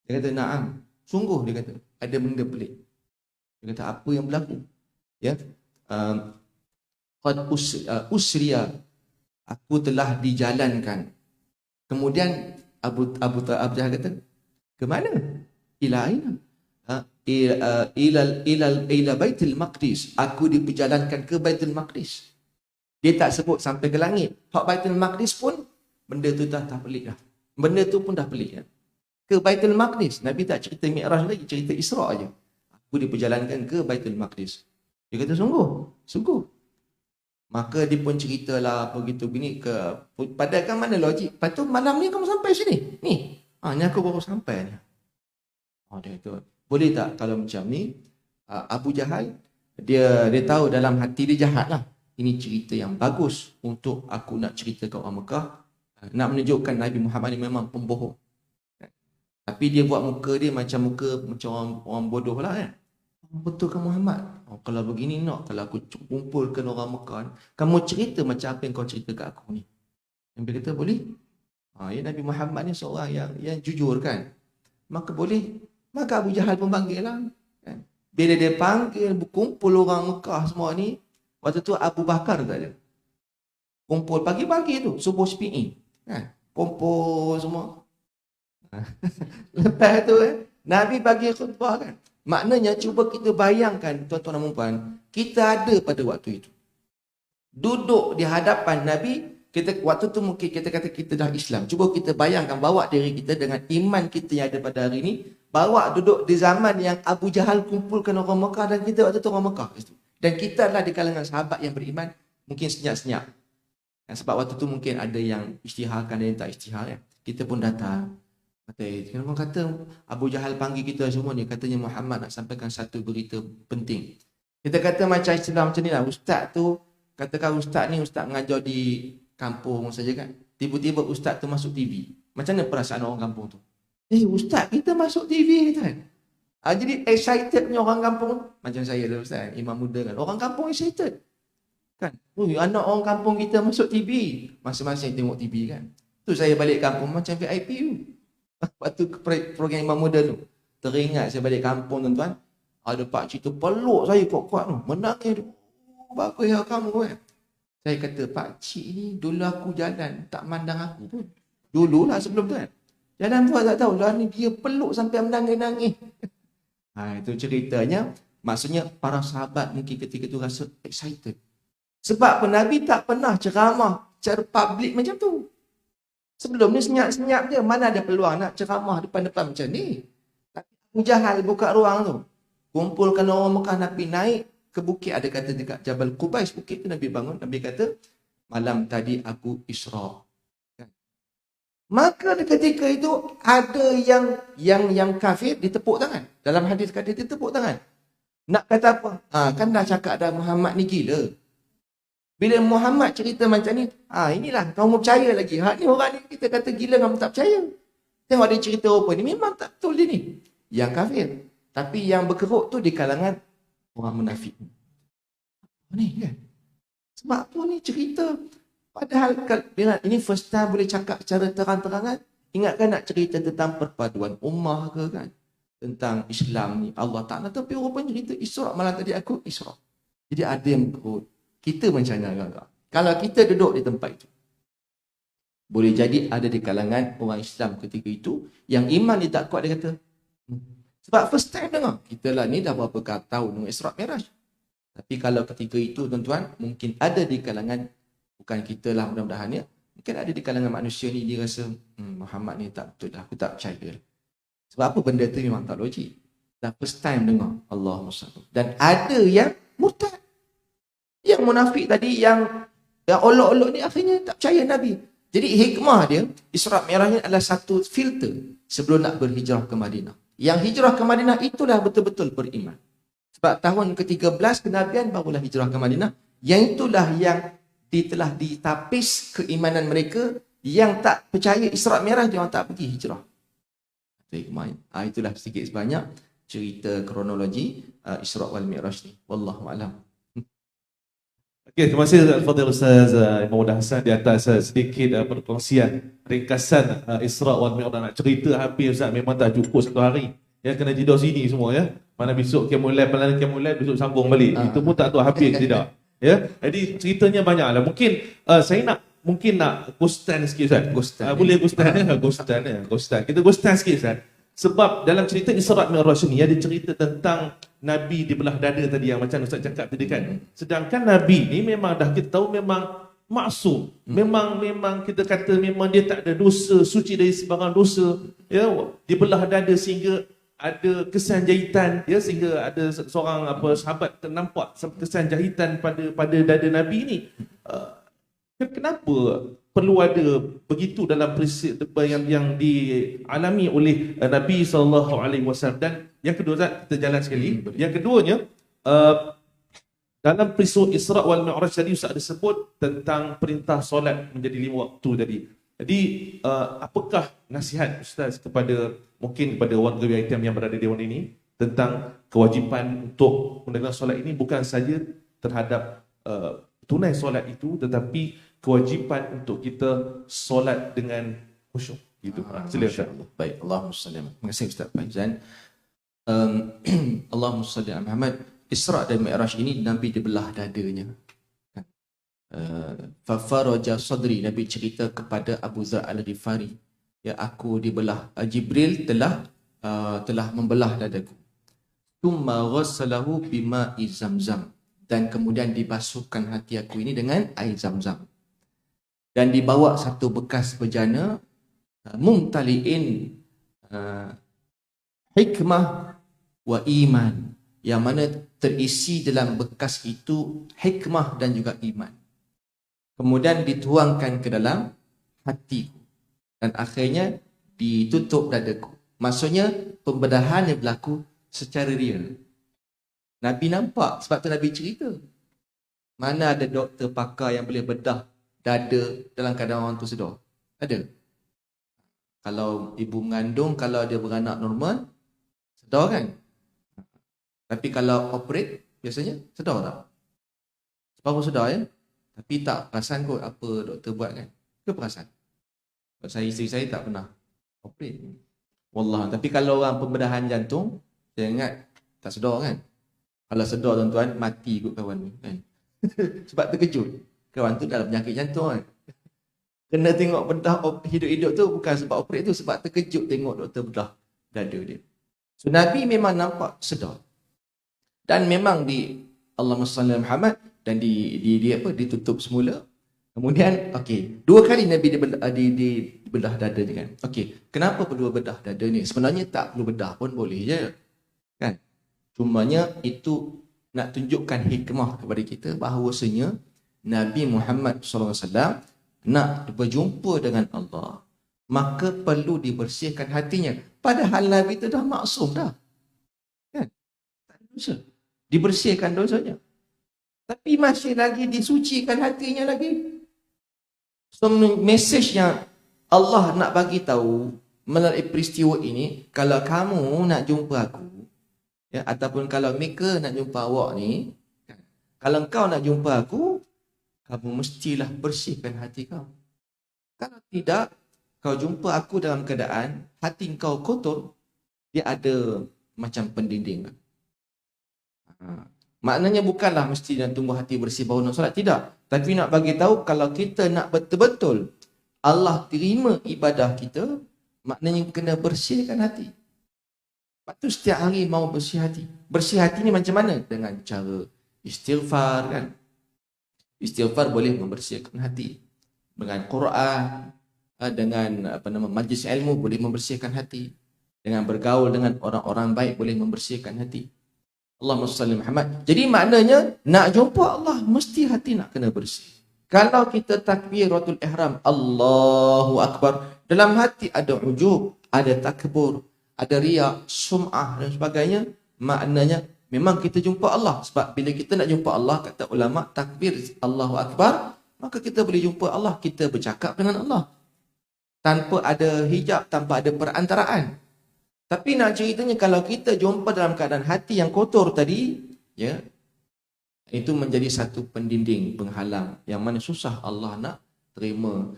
Dia kata, na'am, sungguh dia kata, ada benda pelik. Dia kata, apa yang berlaku? Ya, qad usriya, aku telah dijalankan. Kemudian Abu Jahal kata, ke mana? Ila aina? Ila Baitul Maqdis. Aku diperjalankan ke Baitul Maqdis. Dia tak sebut sampai ke langit. Hak Baitul Maqdis pun benda tu dah pelik dah. Benda tu pun dah pelik kan. Ke Baitul Maqdis. Nabi tak cerita Mi'raj lagi, cerita Isra' aja. Aku diperjalankan ke Baitul Maqdis. Dia kata sungguh. Maka dia pun ceritalah begitu gini ke, padahal kan mana logik. Lepas tu malam ni kamu sampai sini. Ni aku baru sampai ni. Dia kata, boleh tak kalau macam ni? Abu Jahal dia tahu dalam hati dia jahat lah. Ini cerita yang bagus untuk aku nak cerita ke orang Mekah, nak menunjukkan Nabi Muhammad ni memang pembohong. Tapi dia buat muka dia macam orang bodoh lah kan. Betul kan Muhammad? Kalau begini nak, kalau aku kumpulkan orang Mekah, kamu cerita macam apa yang kau cerita kat aku ni. Nabi kata boleh. Ya, Nabi Muhammad ni seorang yang jujur kan. Maka boleh. Maka Abu Jahal pun panggil lah. Kan? Bila dia panggil, berkumpul orang Mekah semua ni, waktu tu Abu Bakar tak ada. Kumpul pagi-pagi tu, subuh SPE. Kan? Kumpul semua. Lepas tu Nabi bagi khutbah kan. Maknanya cuba kita bayangkan tuan-tuan dan puan, kita ada pada waktu itu. Duduk di hadapan Nabi, kita waktu tu mungkin kita kata kita dah Islam. Cuba kita bayangkan, bawa diri kita dengan iman kita yang ada pada hari ini, bawa duduk di zaman yang Abu Jahal kumpulkan orang Mekah dan kita waktu tu orang Mekah. Dan kita adalah di kalangan sahabat yang beriman, mungkin senyap-senyap. Sebab waktu tu mungkin ada yang isytiharkan dan yang tak isytihar. Kita pun datang. Kenapa kata Abu Jahal panggil kita semua ni, katanya Muhammad nak sampaikan satu berita penting. Kita kata macam istilah macam ni lah, ustaz tu, katakan ustaz ni ustaz mengajar di kampung saja kan. Tiba-tiba ustaz tu masuk TV. Macam mana perasaan orang kampung tu? Ustaz kita masuk TV kita kan. Jadi excited punya orang kampung. Macam saya lah Ustaz, imam muda kan. Orang kampung excited. Kan? Anak orang kampung kita masuk TV. Masing-masing tengok TV kan. Tu saya balik kampung macam VIP tu. Waktu program imam muda tu. Teringat saya balik kampung tuan-tuan. Ada pakcik tu peluk saya kuat-kuat tu. Menangis tu. Bagus ya kamu kan. Saya kata pakcik ni dulu aku jalan tak mandang aku pun. Dululah sebelum tu kan. Jalan buat tak tahu lah ni dia peluk sampai menangis-nangis. Itu ceritanya. Maksudnya para sahabat mungkin ketika tu rasa excited. Sebab Nabi tak pernah ceramah secara public macam tu. Sebelum ni senyap-senyap je. Mana ada peluang nak ceramah depan-depan macam ni. Tapi Abu Jahal buka ruang tu. Kumpulkan orang Mekah, Nabi naik ke bukit. Ada kata dekat Jabal Qubais. Bukit tu Nabi bangun. Nabi kata, malam tadi aku Isra. Kan? Maka ketika itu ada yang kafir ditepuk tangan. Dalam hadis kata dia tepuk tangan. Nak kata apa? Kan dah cakap dah Muhammad ni gila. Bila Muhammad cerita macam ni, inilah kamu percaya lagi. Ni orang ni kita kata gila, kamu tak percaya. Tengok dia cerita apa ni, memang tak betul dia ni. Yang kafir. Tapi yang berkeruk tu di kalangan orang munafik. Ni kan? Sebab apa ni cerita? Padahal bila ini first time boleh cakap secara terang-terangan, ingatkan nak cerita tentang perpaduan ummah ke kan? Tentang Islam ni, Allah Ta'ala. Tapi rupanya cerita Isra, malam tadi aku Isra. Jadi ada yang berkeruk. Kita macam mana agak-agak? Kalau kita duduk di tempat itu, boleh jadi ada di kalangan orang Islam ketika itu, yang iman dia tak kuat, dia kata, sebab first time dengar, kita lah ni dah berapa tahun dengan Isra' Miraj. Tapi kalau ketika itu, tuan-tuan, mungkin ada di kalangan, bukan kita lah mudah-mudahan ya, mungkin ada di kalangan manusia ni, dia rasa, Muhammad ni tak betul lah, aku tak percaya. Sebab apa benda tu memang tak logik. Dah first time dengar, Allahumma salli. Dan ada yang murtad. Yang munafik tadi, yang olok-olok ni akhirnya tak percaya Nabi. Jadi hikmah dia, Isra' Mi'raj ni adalah satu filter sebelum nak berhijrah ke Madinah. Yang hijrah ke Madinah itulah betul-betul beriman. Sebab tahun ke-13 kenabian barulah hijrah ke Madinah. Yang itulah yang telah ditapis keimanan mereka. Yang tak percaya Isra' Mi'raj, dia orang tak pergi hijrah. Itulah sedikit sebanyak cerita kronologi Isra' wal Mi'raj ni. Wallahu'alam. Okey, terima kasih Al-Fadhil Ustaz Imam Huda Hassan di atas sedikit perkongsian ringkasan Isra' wal Mi'raj. Nak cerita habis Ustaz memang tak cukup satu hari. Ya, kena tidur sini semua ya. Mana besok Qiyamul Lail, malam Qiyamul Lail, besok sambung balik. Itu pun tak tahu habis ke tidak. Ya. Jadi ceritanya banyaklah. Mungkin saya nak ghostan sikit Ustaz. Boleh ghostan ya? Ghostan. Kita ghostan sikit Ustaz. Sebab dalam cerita Isra' Mi'raj ni ada cerita tentang Nabi di belah dada tadi yang macam Ustaz cakap tadi kan. Sedangkan Nabi ni memang dah kita tahu memang maksum. Memang kita kata memang dia tak ada dosa, suci dari sebarang dosa. Ya, di belah dada sehingga ada kesan jahitan ya, sehingga ada seorang sahabat ternampak kesan jahitan pada dada Nabi ni. Kenapa perlu ada begitu dalam peristiwa yang dialami oleh Nabi SAW? Dan yang kedua, kita jalan sekali. Yang keduanya, dalam peristiwa Isra' wal Mi'raj tadi Ustaz ada sebut tentang perintah solat menjadi 5 waktu tadi. Jadi apakah nasihat Ustaz mungkin kepada warga VITM yang berada di dewan ini tentang kewajipan untuk menunaikan solat ini, bukan saja terhadap tunai solat itu, tetapi kewajipan untuk kita solat dengan khusyuk gitu. Silakan. Baik, Allahumma salli. Terima kasih Ustaz Faizan. Allahumma salli ala Muhammad. Isra' dan Mi'raj ini Nabi di belah dadanya. Fafaraja sadri, Nabi cerita kepada Abu Dzar Al-Ghifari, ya, aku di belah Jibril telah membelah dadaku. Tsumma ghassalahu bima'i Zamzam, dan kemudian dibasuhkan hati aku ini dengan air Zamzam. Dan dibawa satu bekas bejana mumtali'in hikmah wa iman, yang mana terisi dalam bekas itu hikmah dan juga iman. Kemudian dituangkan ke dalam hatiku dan akhirnya ditutup dadaku. Maksudnya pembedahan yang berlaku secara real. Nabi nampak, sebab tu Nabi cerita. Mana ada doktor pakar yang boleh bedah dada dalam keadaan orang tu sedar? Ada. Kalau ibu mengandung, kalau dia beranak normal, sedar kan? Tapi kalau operate, biasanya sedar tak? Separuh sedar ya. Tapi tak perasan kot apa doktor buat kan. Ke perasan? Sebab saya, isteri saya tak pernah operate. Wallah. Tapi kalau orang pembedahan jantung, saya ingat tak sedar kan. Kalau sedar tuan-tuan, mati kot kawan ni kan. Sebab terkejut. Kawan tu dalam penyakit jantung kan. Kena tengok bedah hidup-hidup tu bukan sebab operate tu, sebab terkejut tengok doktor bedah dada dia. So Nabi memang nampak sedar. Dan memang di Allahumma salli ala Muhammad dan ditutup semula. Kemudian okey, 2 kali Nabi dibedah dada ni kan. Okey, kenapa perlu bedah dada ni? Sebenarnya tak perlu bedah pun boleh je. Kan? Cumanya itu nak tunjukkan hikmah kepada kita bahawasanya Nabi Muhammad SAW nak berjumpa dengan Allah, maka perlu dibersihkan hatinya. Padahal Nabi itu dah maksum dah. Kan? Tak ada dosa. Dibersihkan dosanya. Tapi masih lagi disucikan hatinya lagi. So, mesejnya Allah nak bagi tahu melalui peristiwa ini, kalau kamu nak jumpa aku, ya, ataupun kalau mereka nak jumpa awak ni, kan, kalau kau nak jumpa aku, kamu mestilah bersihkan hati kau. Kalau tidak, kau jumpa aku dalam keadaan hati kau kotor, dia ada macam pendinding. Maknanya bukanlah mesti nak tunggu hati bersih baru nak solat, tidak. Tapi nak bagi tahu kalau kita nak betul-betul Allah terima ibadah kita, maknanya kena bersihkan hati. Lepas tu setiap hari mau bersih hati. Bersih hati ni macam mana? Dengan cara istighfar kan. Istighfar boleh membersihkan hati. Dengan Quran, dengan majlis ilmu boleh membersihkan hati. Dengan bergaul dengan orang-orang baik boleh membersihkan hati. Allahumma salli Muhammad. Jadi maknanya nak jumpa Allah mesti hati nak kena bersih. Kalau kita takbiratul ihram, Allahu Akbar, dalam hati ada ujub, ada takbur, ada riak, sum'ah dan sebagainya, maknanya memang kita jumpa Allah. Sebab bila kita nak jumpa Allah, kata ulama, takbir Allahu Akbar, maka kita boleh jumpa Allah. Kita bercakap dengan Allah tanpa ada hijab, tanpa ada perantaraan. Tapi nak ceritanya kalau kita jumpa dalam keadaan hati yang kotor tadi, ya, itu menjadi satu pendinding, penghalang yang mana susah Allah nak terima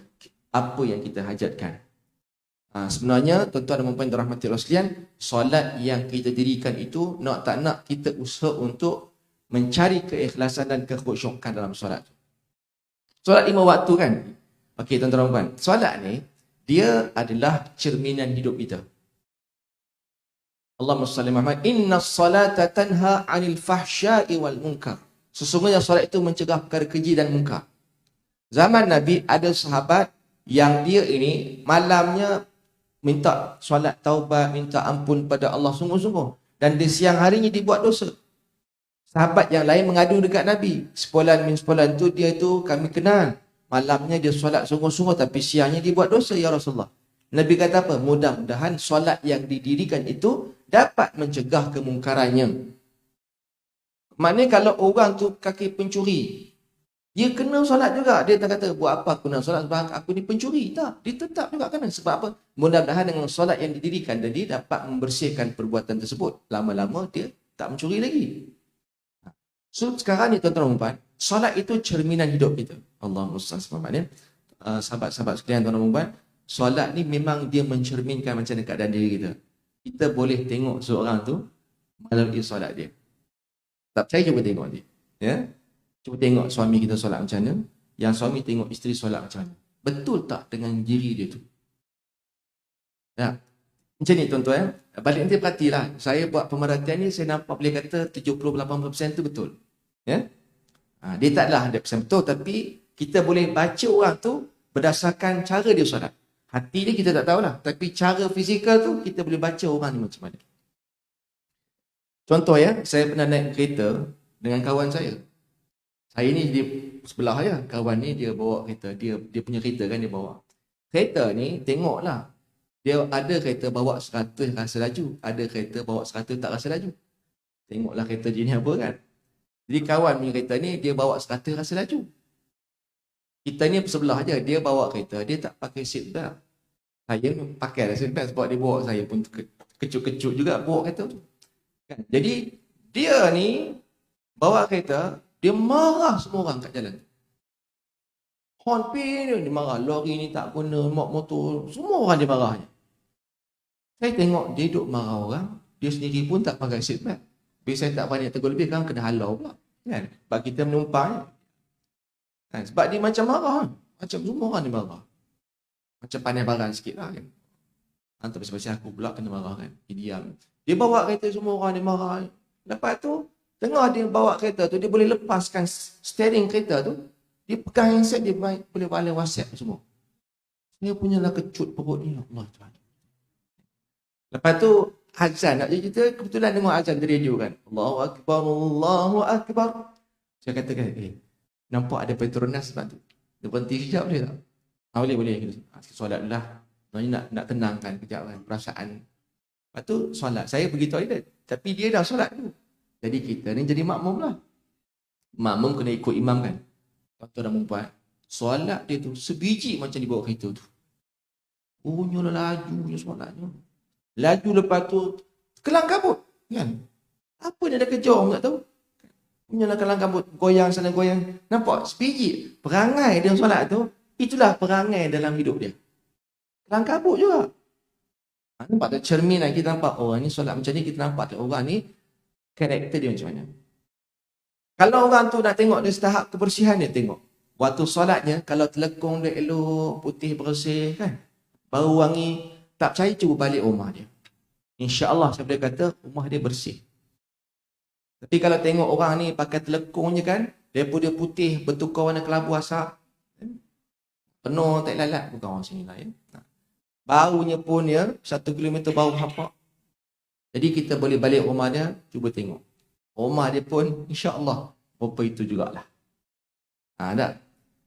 apa yang kita hajatkan. Sebenarnya tuan-tuan dan puan-puan dirahmati Allah sekalian, solat yang kita dirikan itu nak tak nak kita usaha untuk mencari keikhlasan dan kekhusyukan dalam solat. Solat 5 waktu kan? Okey tuan-tuan dan puan, solat ni dia adalah cerminan hidup kita. Allahumma salli Muhammad, inna salata tanha 'anil fahsya'i wal munkar. Sesungguhnya solat itu mencegah perkara keji dan munkar. Zaman Nabi ada sahabat yang dia ini malamnya minta solat taubat, minta ampun pada Allah sungguh-sungguh. Dan di siang harinya dibuat dosa. Sahabat yang lain mengadu dekat Nabi. Sepolan tu dia tu kami kenal. Malamnya dia solat sungguh-sungguh tapi siangnya dibuat dosa ya Rasulullah. Nabi kata apa? Mudah-mudahan solat yang didirikan itu dapat mencegah kemungkarannya. Maknanya kalau orang tu kaki pencuri, dia kena solat juga. Dia tak kata, buat apa aku nak solat sebab aku ni pencuri. Tak, dia tetap juga kena. Sebab apa? Mudah-mudahan dengan solat yang didirikan dan dia dapat membersihkan perbuatan tersebut. Lama-lama dia tak mencuri lagi. So sekarang ni tuan-tuan dan puan, solat itu cerminan hidup kita. Allahumma salli ala Muhammad. Sahabat-sahabat sekalian tuan-tuan dan puan, solat ni memang dia mencerminkan macam mana keadaan diri kita. Kita boleh tengok seorang tu melalui solat dia. Tak percaya cuba tengok dia. Ya? Cuba tengok suami kita solat macam mana, yang suami tengok isteri solat macam mana. Betul tak dengan diri dia tu? Ya. Macam ni tuan-tuan, balik nanti perhatilah. Saya buat pemerhatian ni, saya nampak boleh kata 70-80% tu betul. Ya? Dia taklah 100% betul, tapi kita boleh baca orang tu berdasarkan cara dia solat. Hati dia kita tak tahulah, tapi cara fizikal tu kita boleh baca orang ni macam mana. Contoh ya, saya pernah naik kereta dengan kawan saya. Saya ni di sebelah ya, kawan ni dia bawa kereta, dia punya kereta kan dia bawa. Kereta ni tengoklah. Dia ada kereta bawa 100 rasa laju, ada kereta bawa 100 tak rasa laju. Tengoklah kereta jenis apa kan. Jadi kawan punya kereta ni dia bawa 100 rasa laju. Kita ni sebelah aja, dia bawa kereta, dia tak pakai seat belt. Saya pakai seat belt sebab dia bawa saya pun kecut-kecut juga bawa kereta tu. Kan? Jadi Dia ni bawa kereta, dia marah semua orang kat jalan. Horn pin dia marah, lori ni tak guna, motor, semua orang dia marahnya. Saya tengok dia duduk marah orang, dia sendiri pun tak pakai seat belt. Tapi saya tak berani tegur lebih, kan kena halau pula. Kan? Sebab kita menumpang. Kan? Sebab dia macam marah. Macam semua orang dia marah. Macam pandai barang sikit lah kan. Tapi sebab aku pula kena marah kan. Dia diam. Dia bawa kereta, semua orang dia marah. Lepas tu, tengah dia bawa kereta tu, dia boleh lepaskan steering kereta tu. Dia pegang handset, dia boleh balik WhatsApp semua. Dia punyalah kecut perut ni. Allah Tuhan. Lepas tu, azan. Nak cerita, kebetulan dengar azan di radio kan. Allahu Akbar, Allahu Akbar. Saya katakan, nampak ada Petronas sebab tu. Dia berhenti sekejap boleh tak? Boleh. Solat dulu lah. Nak tenangkan kejap kan, perasaan. Lepas tu, solat. Saya pergi toilet. Tapi dia dah solat tu. Jadi kita ni jadi makmum lah. Makmum kena ikut imam kan. Tuan-tuan dan perempuan, solat dia tu sebiji macam dibawa kereta tu. Punyalah lajunya solatnya. Laju lepas tu, kelang kabut. Kan? Apa dia dah kejar orang tak tahu. Punyalah kelang kabut. Goyang sana goyang. Nampak? Sebiji. Perangai dia solat tu, itulah perangai dalam hidup dia. Kelang kabut juga. Nampak tak cerminan kita nampak orang ni solat macam ni, kita nampak tak orang ni karakter dia macam mana. Kalau orang tu nak tengok dia setahap kebersihan dia tengok. Waktu solatnya, kalau telekong dia elok, putih bersih kan. Bau wangi, tak percaya cuba balik rumah dia. InsyaAllah saya boleh kata rumah dia bersih. Tapi kalau tengok orang ni pakai telekongnya kan, dia putih, bertukar warna kelabu asap. Penuh tak lalat, bukan orang sini lah ya. Baunya pun ya, 1 kilometer bau hapak. Jadi kita boleh balik rumah dia, cuba tengok. Rumah dia pun insya-Allah rupa itu jugalah. Tak?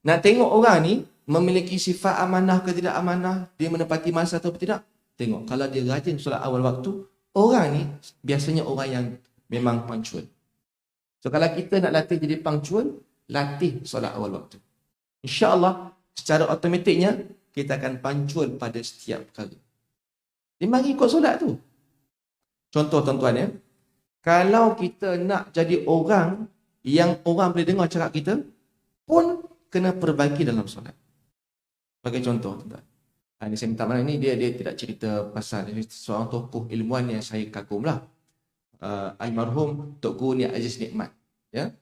Nak tengok orang ni memiliki sifat amanah ke tidak amanah, dia menepati masa atau tidak. Tengok kalau dia rajin solat awal waktu, orang ni biasanya orang yang memang punctual. So kalau kita nak latih jadi punctual, latih solat awal waktu. Insya-Allah secara automatiknya kita akan punctual pada setiap perkara. Dia mari ikut solat tu. Contoh tuan-tuan ya. Kalau kita nak jadi orang yang orang boleh dengar cakap kita, pun kena perbaiki dalam solat. Sebagai contoh, tuan-tuan. Ini saya minta maaf, ini dia tidak cerita pasal seorang tokoh ilmuwan yang saya kagum lah. Almarhum Tok Guru Ni Aziz Nikmat. Ya?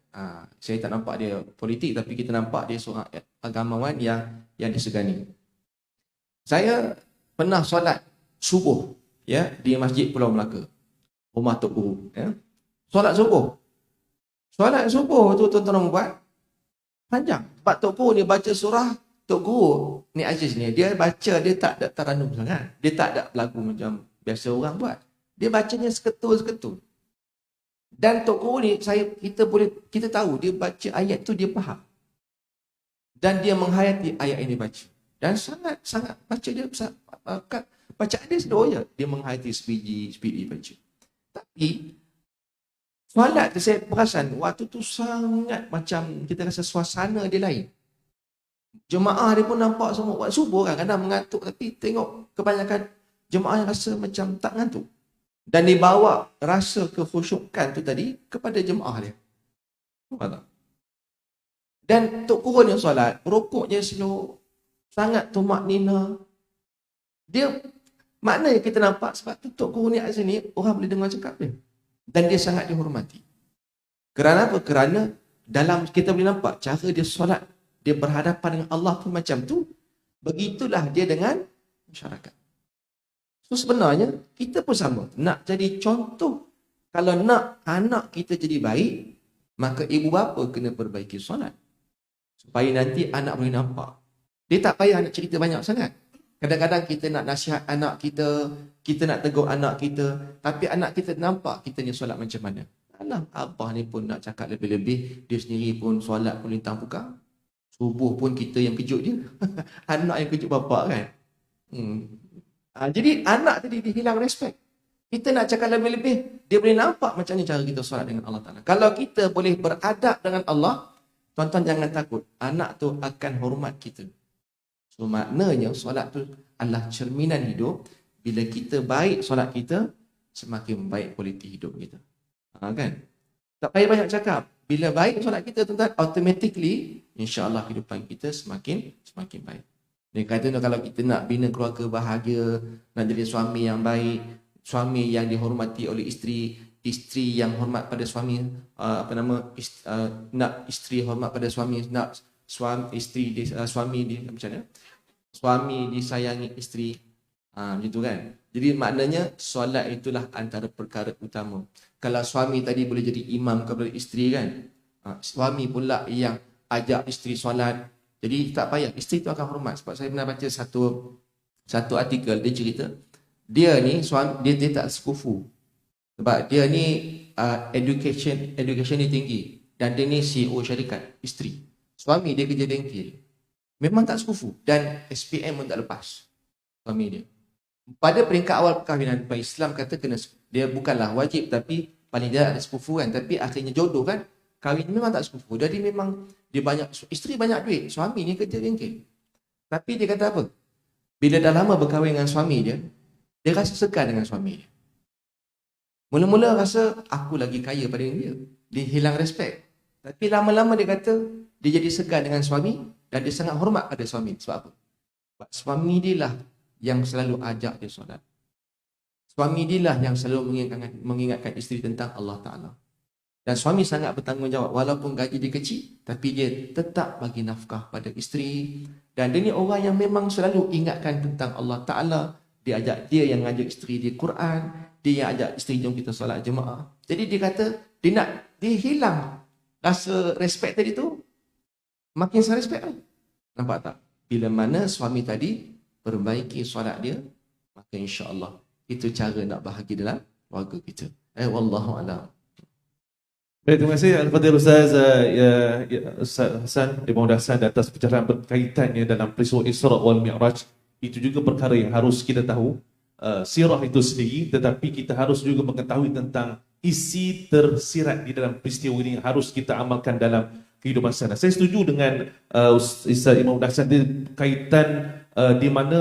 Saya tak nampak dia politik, tapi kita nampak dia seorang agamawan yang disegani. Saya pernah solat subuh ya, di Masjid Pulau Melaka. Rumah Tok Guru. Ya. Solat subuh. Solat subuh tu tuan-tuan buat panjang. Sebab Tok Guru ni baca surah, Tok Guru ni Aziz ni, dia baca, dia tak ada taranum sangat. Dia tak ada lagu macam biasa orang buat. Dia bacanya seketul-seketul. Dan Tok Guru ni, kita tahu, dia baca ayat tu dia faham. Dan dia menghayati ayat yang dia baca. Dan sangat baca dia, bacaan dia slow je. Dia menghayati sebiji baca. Tapi solat tu saya perasan waktu tu sangat macam kita rasa suasana dia lain. Jemaah dia pun nampak semua buat subuh kan, kadang mengantuk, tapi tengok kebanyakan jemaah yang rasa macam tak ngantuk. Dan dibawa rasa kekhusyukan tu tadi kepada jemaah dia. Nampak tak? Dan Tok Guru yang solat, rukuknya slow, sangat tumak nina. Dia maknanya kita nampak sebab tu Tok Guru ni Aziz ni orang boleh dengar cakap dia. Dan dia sangat dihormati. Kerana apa? Kerana dalam kita boleh nampak cara dia solat, dia berhadapan dengan Allah pun macam tu. Begitulah dia dengan masyarakat. So sebenarnya kita pun sama. Nak jadi contoh, kalau nak anak kita jadi baik, maka ibu bapa kena perbaiki solat. Supaya nanti anak boleh nampak. Dia tak payah nak cerita banyak sangat. Kadang-kadang kita nak nasihat anak kita, kita nak tegur anak kita, tapi anak kita nampak kita ni solat macam mana. Alah, abah ni pun nak cakap lebih-lebih, dia sendiri pun solat pun lintang pukang. Subuh pun kita yang kejut dia. Anak yang kejut bapak kan. Jadi anak tadi dia hilang respect. Kita nak cakap lebih-lebih, dia boleh nampak macam ni cara kita solat dengan Allah Ta'ala. Kalau kita boleh beradab dengan Allah, tuan-tuan jangan takut. Anak tu akan hormat kita. So maknanya solat tu adalah cerminan hidup. Bila kita baik solat kita, semakin baik kualiti hidup kita. Kan? Tak payah banyak cakap. Bila baik solat kita, tuan-tuan, automatically insya-Allah kehidupan kita semakin baik. Dia kata kalau kita nak bina keluarga bahagia, nak jadi suami yang baik, suami yang dihormati oleh isteri, isteri yang hormat pada suami, nak isteri hormat pada suami, nak suami macam mana? Suami disayangi isteri. Macam tu kan. Jadi maknanya solat itulah antara perkara utama. Kalau suami tadi boleh jadi imam kepada isteri kan, suami pula yang ajak isteri solat. Jadi tak payah, isteri tu akan hormat. Sebab saya pernah baca satu artikel, dia cerita dia ni suami dia tak sekufu. Sebab dia ni education ni tinggi dan dia ni CEO syarikat, isteri. Suami dia kerja bengkel. Memang tak sekufu dan SPM pun tak lepas suami dia. Pada peringkat awal perkahwinan, Islam kata kena, dia bukanlah wajib tapi paling tidak ada sekufu kan, tapi akhirnya jodoh kan, kahwin memang tak sekufu. Jadi memang dia isteri banyak duit, suami ni kerja bengkel. Tapi dia kata apa? Bila dah lama berkahwin dengan suami dia rasa segan dengan suami dia. Mula-mula rasa aku lagi kaya pada dia. Dia hilang respect. Tapi lama-lama dia kata dia jadi segan dengan suami dan dia sangat hormat pada suami. Sebab apa? Sebab suami dia lah yang selalu ajak dia solat. Suami dia lah yang selalu mengingatkan isteri tentang Allah Ta'ala. Dan suami sangat bertanggungjawab. Walaupun gaji dia kecil, tapi dia tetap bagi nafkah pada isteri. Dan dia ni orang yang memang selalu ingatkan tentang Allah Ta'ala. Dia yang ngajak isteri dia Quran. Dia yang ajak isteri jom kita solat jemaah. Jadi dia kata, dia hilang rasa respect tadi tu. Makin saya respect lah. Nampak tak? Bila mana suami tadi perbaiki solat dia, maka insya-Allah itu cara nak bahagia dalam keluarga kita. Wallahu a'lam. Baik, terima kasih Al-Fadhil Ustaz Hasan Ibn Hasan atas pencerahan berkaitannya dalam peristiwa Isra wal Mi'raj. Itu juga perkara yang harus kita tahu. Sirah itu sendiri, tetapi kita harus juga mengetahui tentang isi tersirat di dalam peristiwa ini yang harus kita amalkan dalam kehidupan sehari. Saya setuju dengan Ustaz Imam Hasan kaitan di mana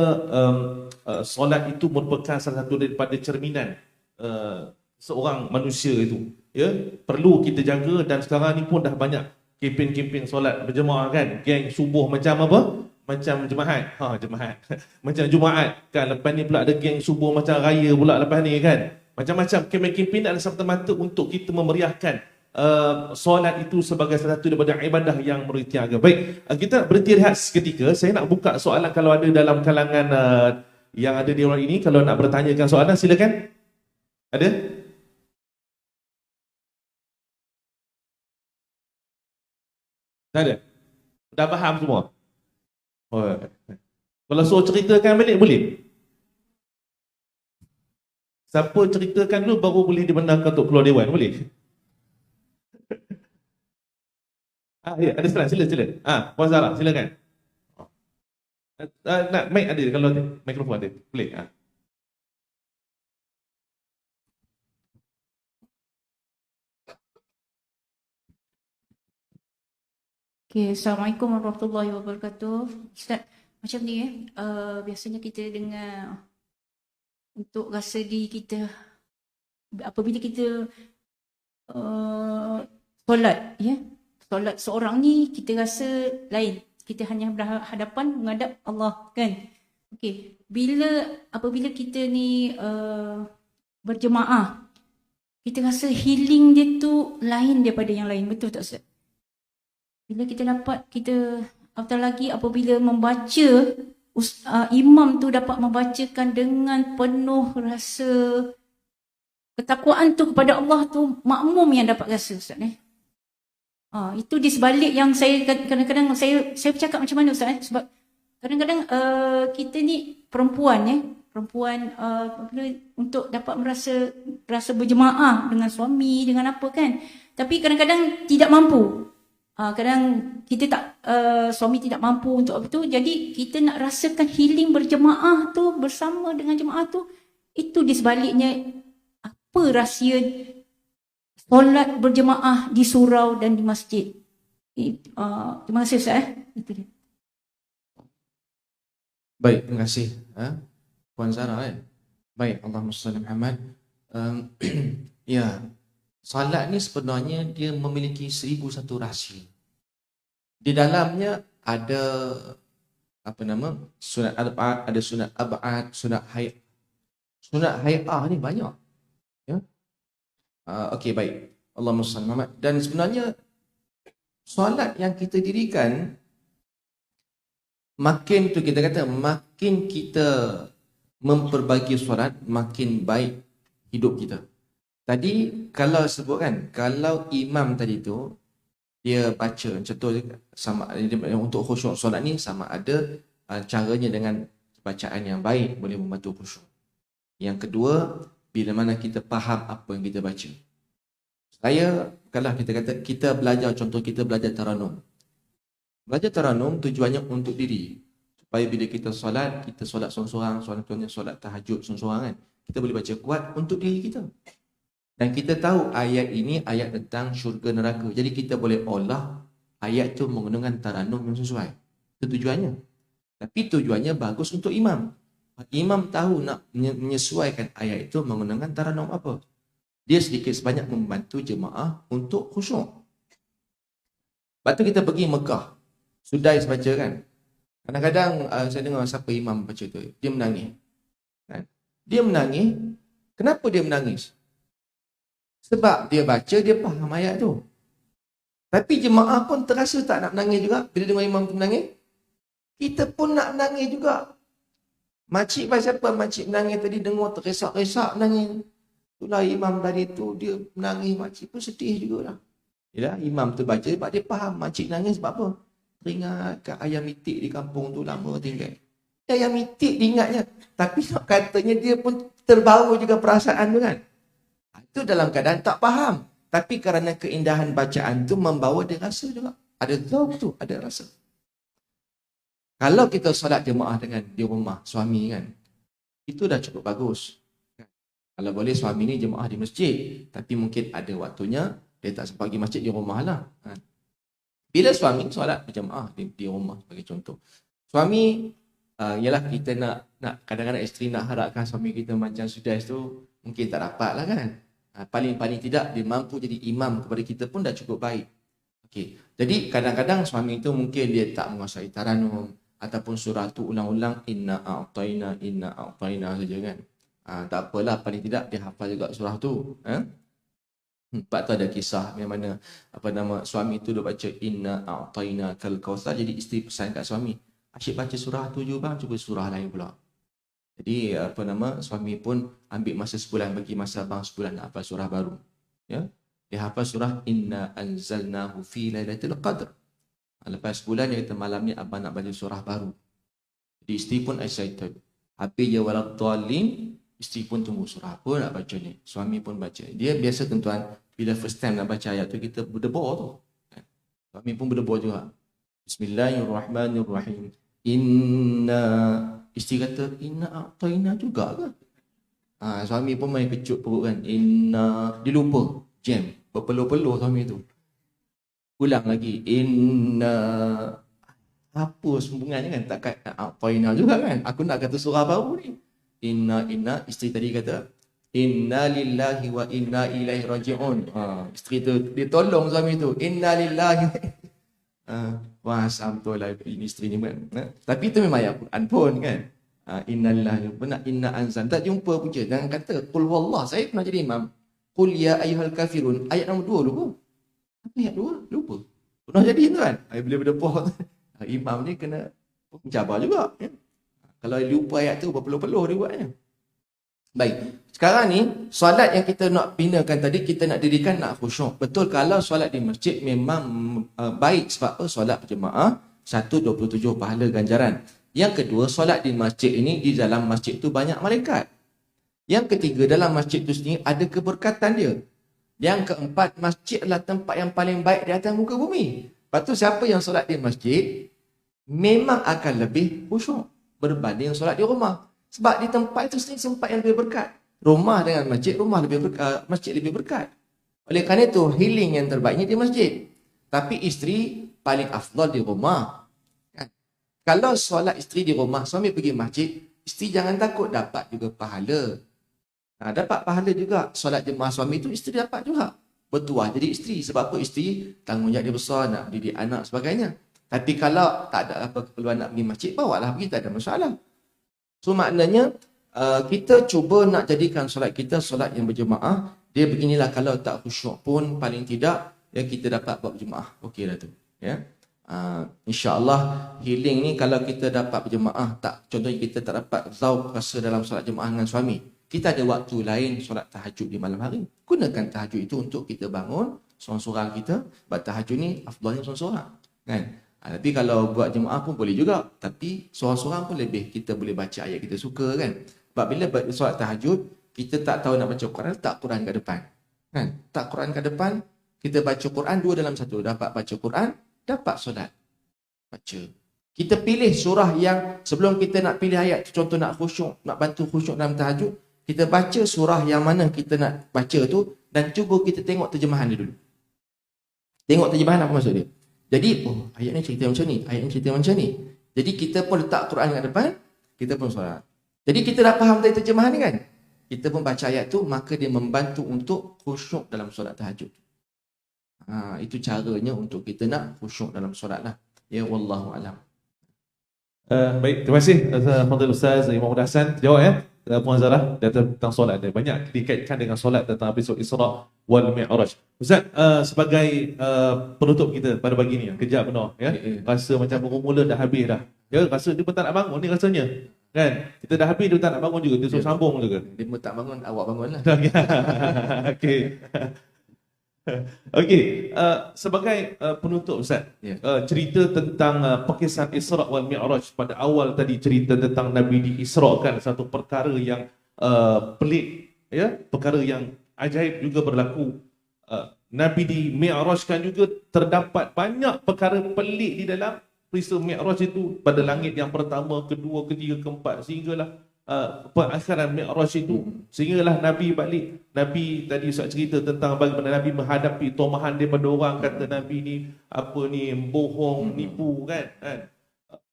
solat itu merupakan salah satu daripada cerminan seorang manusia itu. Ya, perlu kita jaga dan sekarang ni pun dah banyak kempen-kempen solat berjemaah kan. Geng subuh macam apa? Macam jemaat. Jemaat. Macam Jumaat kan. Lepas ni pula ada geng subuh macam raya pula lepas ni kan. Macam-macam kempen-kempen adalah semata-mata untuk kita memeriahkan solat itu sebagai salah satu daripada ibadah yang bertiaga. Baik, kita berhenti rehat seketika. Saya nak buka soalan kalau ada dalam kalangan yang ada di ruang ini. Kalau nak bertanyakan soalan silakan. Ada? Tak ada? Dah faham semua? Oh. Kalau suruh ceritakan balik boleh? Siapa ceritakan dulu baru boleh dibenarkan untuk keluar dewan, boleh? Ya, ada soalan, sila. Puan Zara, silakan. Nak mic ada, kalau mikrofon ada, boleh. Okay, Assalamualaikum warahmatullahi wabarakatuh. Ustaz, macam ni biasanya kita dengar untuk rasa diri kita apabila kita solat, ya. Solat seorang ni kita rasa lain. Kita hanya berhadapan menghadap Allah, kan? Okey, apabila kita ni berjemaah, kita rasa healing dia tu lain daripada yang lain, betul tak Ustaz? Bila apatah lagi apabila membaca, imam tu dapat membacakan dengan penuh rasa ketakwaan tu kepada Allah tu, makmum yang dapat rasa Ustaz ni. Itu di sebalik yang saya kadang-kadang saya bercakap macam mana Ustaz, sebab kadang-kadang kita ni perempuan untuk dapat rasa berjemaah dengan suami, dengan apa kan, tapi kadang-kadang tidak mampu. Kadang kita suami tidak mampu untuk apa tu, jadi kita nak rasakan healing berjemaah tu bersama dengan jemaah tu. Itu di sebaliknya apa rahsia solat berjemaah di surau dan di masjid. Terima kasih Ustaz. Itu dia. Baik, terima kasih Puan Zara. Baik, Allahumma salli Muhammad. Ya, Solat ni sebenarnya dia memiliki 1001 rahsia. Di dalamnya ada sunat al-ba'ad, ada sunat ab'ad, sunat hay'ah. Sunat hay'ah ni banyak. Ya. Okey, baik. Allahumma salli Muhammad. Dan sebenarnya solat yang kita dirikan, makin tu kita kata, makin kita memperbagi solat, makin baik hidup kita. Tadi kalau sebut kan, kalau imam tadi tu dia baca, contoh sama untuk khusyuk solat ni sama ada caranya dengan bacaan yang baik boleh membantu khusyuk. Yang kedua, bila mana kita faham apa yang kita baca. Kalau kita kata kita belajar, contoh kita belajar taranum. Belajar taranum tujuannya untuk diri. Supaya bila kita solat seorang-seorang, solat tahajud seorang-seorang kan, kita boleh baca kuat untuk diri kita. Dan kita tahu ayat ini ayat tentang syurga neraka. Jadi kita boleh olah ayat itu menggunakan taranum yang sesuai. Itu tujuannya. Tapi tujuannya bagus untuk imam. Imam tahu nak menyesuaikan ayat itu menggunakan taranum apa. Dia sedikit sebanyak membantu jemaah untuk khusyuk. Lepas tu kita pergi Mekah. Sudais baca kan. Kadang-kadang saya dengar siapa imam baca tu, dia menangis. Kan? Dia menangis. Kenapa dia menangis? Sebab dia baca, dia faham ayat tu. Tapi jemaah pun terasa tak nak menangis juga bila dengar imam tu menangis. Kita pun nak menangis juga. Makcik pasal apa makcik menangis tadi, dengar terresak-resak menangis. Itulah imam tadi tu dia menangis, makcik pun sedih jugalah. Yalah, imam tu baca sebab dia faham makcik menangis sebab apa? Teringat kat ayam itik di kampung tu lama tinggal. Ayam itik diingatnya. Tapi nak katanya dia pun terbawa juga perasaan tu kan. Itu dalam keadaan tak faham. Tapi kerana keindahan bacaan tu membawa dia rasa juga. Ada zauk tu, ada rasa. Kalau kita solat jemaah dengan di rumah, suami kan, itu dah cukup bagus. Kalau boleh suami ni jemaah di masjid. Tapi mungkin ada waktunya, dia tak sempat pergi masjid di rumah lah. Bila suami solat berjemaah di rumah sebagai contoh. Suami, ialah kita nak kadang-kadang isteri nak harapkan suami kita macam Sudais tu, mungkin tak dapat lah kan. Paling-paling tidak dia mampu jadi imam kepada kita pun dah cukup baik. Okey. Jadi kadang-kadang suami itu mungkin dia tak menguasai taranum ataupun surah tu ulang-ulang inna a'tayna saja kan. Tak apalah, paling tidak dia hafal juga surah tu. Sebab tu ada kisah yang mana suami tu dia baca inna a'tayna kal kautsar, jadi isteri pesan kat suami, asyik baca surah tu je bang, cuba surah lain pula. Jadi suami pun ambil masa sebulan, bagi masa abang sebulan nak hafal surah baru. Ya. Dia hafal surah inna anzalnahu fi lailatul qadr. Lepas sebulan dia kata malam ni abang nak baca surah baru. Jadi isteri pun excited. Habis dia waladhdallin, isteri pun tunggu surah apa nak baca ni. Suami pun baca. Dia biasa tuan-tuan bila first time nak baca ayat tu kita berdebar tu. Suami pun berdebar juga. Bismillahirrahmanirrahim. Isteri kata, inna a'tayna juga ke? Suami pun main kecut perut kan. Dia lupa. Jam. Berpeluh-peluh suami tu. Ulang lagi. Apa sambungannya kan? Takkan a'tayna juga kan? Aku nak kata surah baru ni. Isteri tadi kata, inna lillahi wa inna ilaihi raji'un. Isteri tu, dia tolong suami tu. Inna lillahi. Wah, betul lah ini isteri ni kan. Tapi itu memang ayat Quran pun kan. Innalillahi benar inna anzal. Tak jumpa pun je. Jangan kata qul wallah. Saya pernah jadi imam. Qul ya ayyuhal kafirun. Ayat nombor 2 lupa. Apa ayat 2? Lupa. Pernah jadi tu kan. Bila berdebar imam ni kena mencabar juga. Ya? Kalau lupa ayat tu berpeluh-peluh dia buatnya. Baik. Sekarang ni solat yang kita nak binakan tadi, kita nak dirikan nak khusyuk. Betul, kalau solat di masjid memang baik sebab apa? Solat berjemaah 127 pahala ganjaran. Yang kedua, solat di masjid ini, di dalam masjid tu banyak malaikat. Yang ketiga, dalam masjid tu sendiri ada keberkatan dia. Yang keempat, masjid adalah tempat yang paling baik di atas muka bumi. Lepas tu siapa yang solat di masjid memang akan lebih khusyuk berbanding solat di rumah. Sebab di tempat itu sendiri tempat yang lebih berkat. Rumah dengan masjid, masjid lebih berkat. Oleh kerana itu, healing yang terbaiknya di masjid. Tapi isteri paling afdal di rumah. Kan? Kalau solat isteri di rumah, suami pergi masjid, isteri jangan takut dapat juga pahala. Dapat pahala juga. Solat jemaah suami itu isteri dapat juga. bertuah jadi isteri. Sebab apa? Isteri tanggungjawab dia besar, nak didik anak sebagainya. Tapi kalau tak ada apa keperluan nak pergi masjid, bawalah pergi, tak ada masalah. So maknanya kita cuba nak jadikan solat kita solat yang berjemaah. Dia beginilah, kalau tak khusyuk pun paling tidak ya kita dapat buat berjemaah. Okey dah tu. Ya. InsyaAllah healing ni kalau kita dapat berjemaah, tak, contohnya kita tak dapat zauq rasa dalam solat jemaah dengan suami, kita ada waktu lain solat tahajud di malam hari. Gunakan tahajud itu untuk kita bangun seorang-seorang kita. Buat tahajud ni afdalnya seorang-seorang. Kan? Tapi kalau buat jemaah pun boleh juga. Tapi seorang-seorang pun lebih, kita boleh baca ayat kita suka kan. Sebab bila solat tahajud, kita tak tahu nak baca Quran, tak Quran kat depan. Kan? Tak Quran kat depan, kita baca Quran dua dalam satu. Dapat baca Quran, dapat solat. Baca. Kita pilih surah yang sebelum kita nak pilih ayat, contoh nak khusyuk, nak bantu khusyuk dalam tahajud, kita baca surah yang mana kita nak baca tu dan cuba kita tengok terjemahan dia dulu. Tengok terjemahan apa maksud dia. Jadi, oh, ayat ni cerita macam ni, ayat ni cerita macam ni. Jadi kita pun letak Quran kat depan, kita pun solat. Jadi kita dah faham tadi terjemahan ni kan? Kita pun baca ayat tu, maka dia membantu untuk khusyuk dalam solat tahajud. Itu caranya untuk kita nak khusyuk dalam solat lah. Ya, wallahu alam. Baik, terima kasih Fadil Ustaz Imam Muhammad Hassan. Jawab ya. Puan Zarah tentang solat dia banyak dikaitkan dengan solat tentang episod Isra wal Mi'raj. Ustaz, sebagai penutup kita pada pagi ni, kejap benar ya. Rasa macam bermula dah habis dah. Ya, rasa dia pun tak nak bangun ni rasanya. Kan? Kita dah habis dia tak nak bangun juga, dia suruh sambung juga. Dia pun tak bangun, awak bangunlah. Okey. Okey, sebagai penutup Ustaz, cerita tentang perkissahan Isra wal Mi'raj pada awal tadi, cerita tentang Nabi diisrakan, satu perkara yang pelik ya, perkara yang ajaib juga berlaku. Nabi di Mi'rajkan juga, terdapat banyak perkara pelik di dalam peristiwa Mi'raj itu, pada langit yang pertama, kedua, ketiga, keempat, sehinggalah perakhiran Mi'raj itu, sehinggalah Nabi balik. Nabi tadi Ustaz cerita tentang bagaimana Nabi menghadapi tomahan daripada orang, kata Nabi ni apa ni, bohong, nipu kan.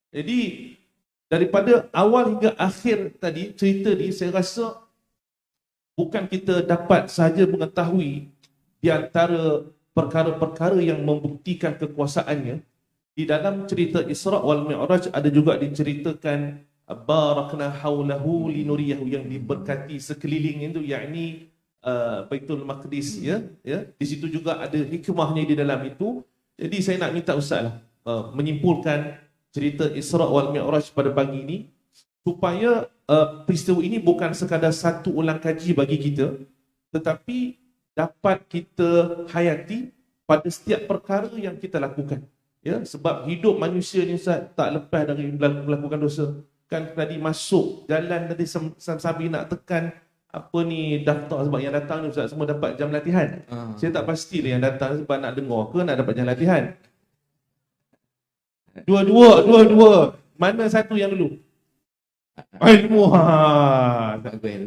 Jadi daripada awal hingga akhir tadi cerita ni, saya rasa bukan kita dapat sahaja mengetahui di antara perkara-perkara yang membuktikan kekuasaannya. Di dalam cerita Isra wal Mi'raj ada juga diceritakan barakna haulahu linuriyahu, yang diberkati sekeliling itu, yakni Baitul Maqdis ya. Di situ juga ada hikmahnya di dalam itu. Jadi saya nak minta Ustaz lah menyimpulkan cerita Isra wal Mi'raj pada pagi ini, supaya peristiwa ini bukan sekadar satu ulang kaji bagi kita, tetapi dapat kita hayati pada setiap perkara yang kita lakukan. Ya, sebab hidup manusia ni Ustaz tak lepas dari melakukan dosa. Kan tadi masuk jalan tadi sambil nak tekan apa ni daftar, sebab yang datang ni Ustaz semua dapat jam latihan. Saya tak pastilah yang datang sebab nak dengar ke nak dapat jam latihan. Dua-dua. Mana satu yang dulu? Ilmu.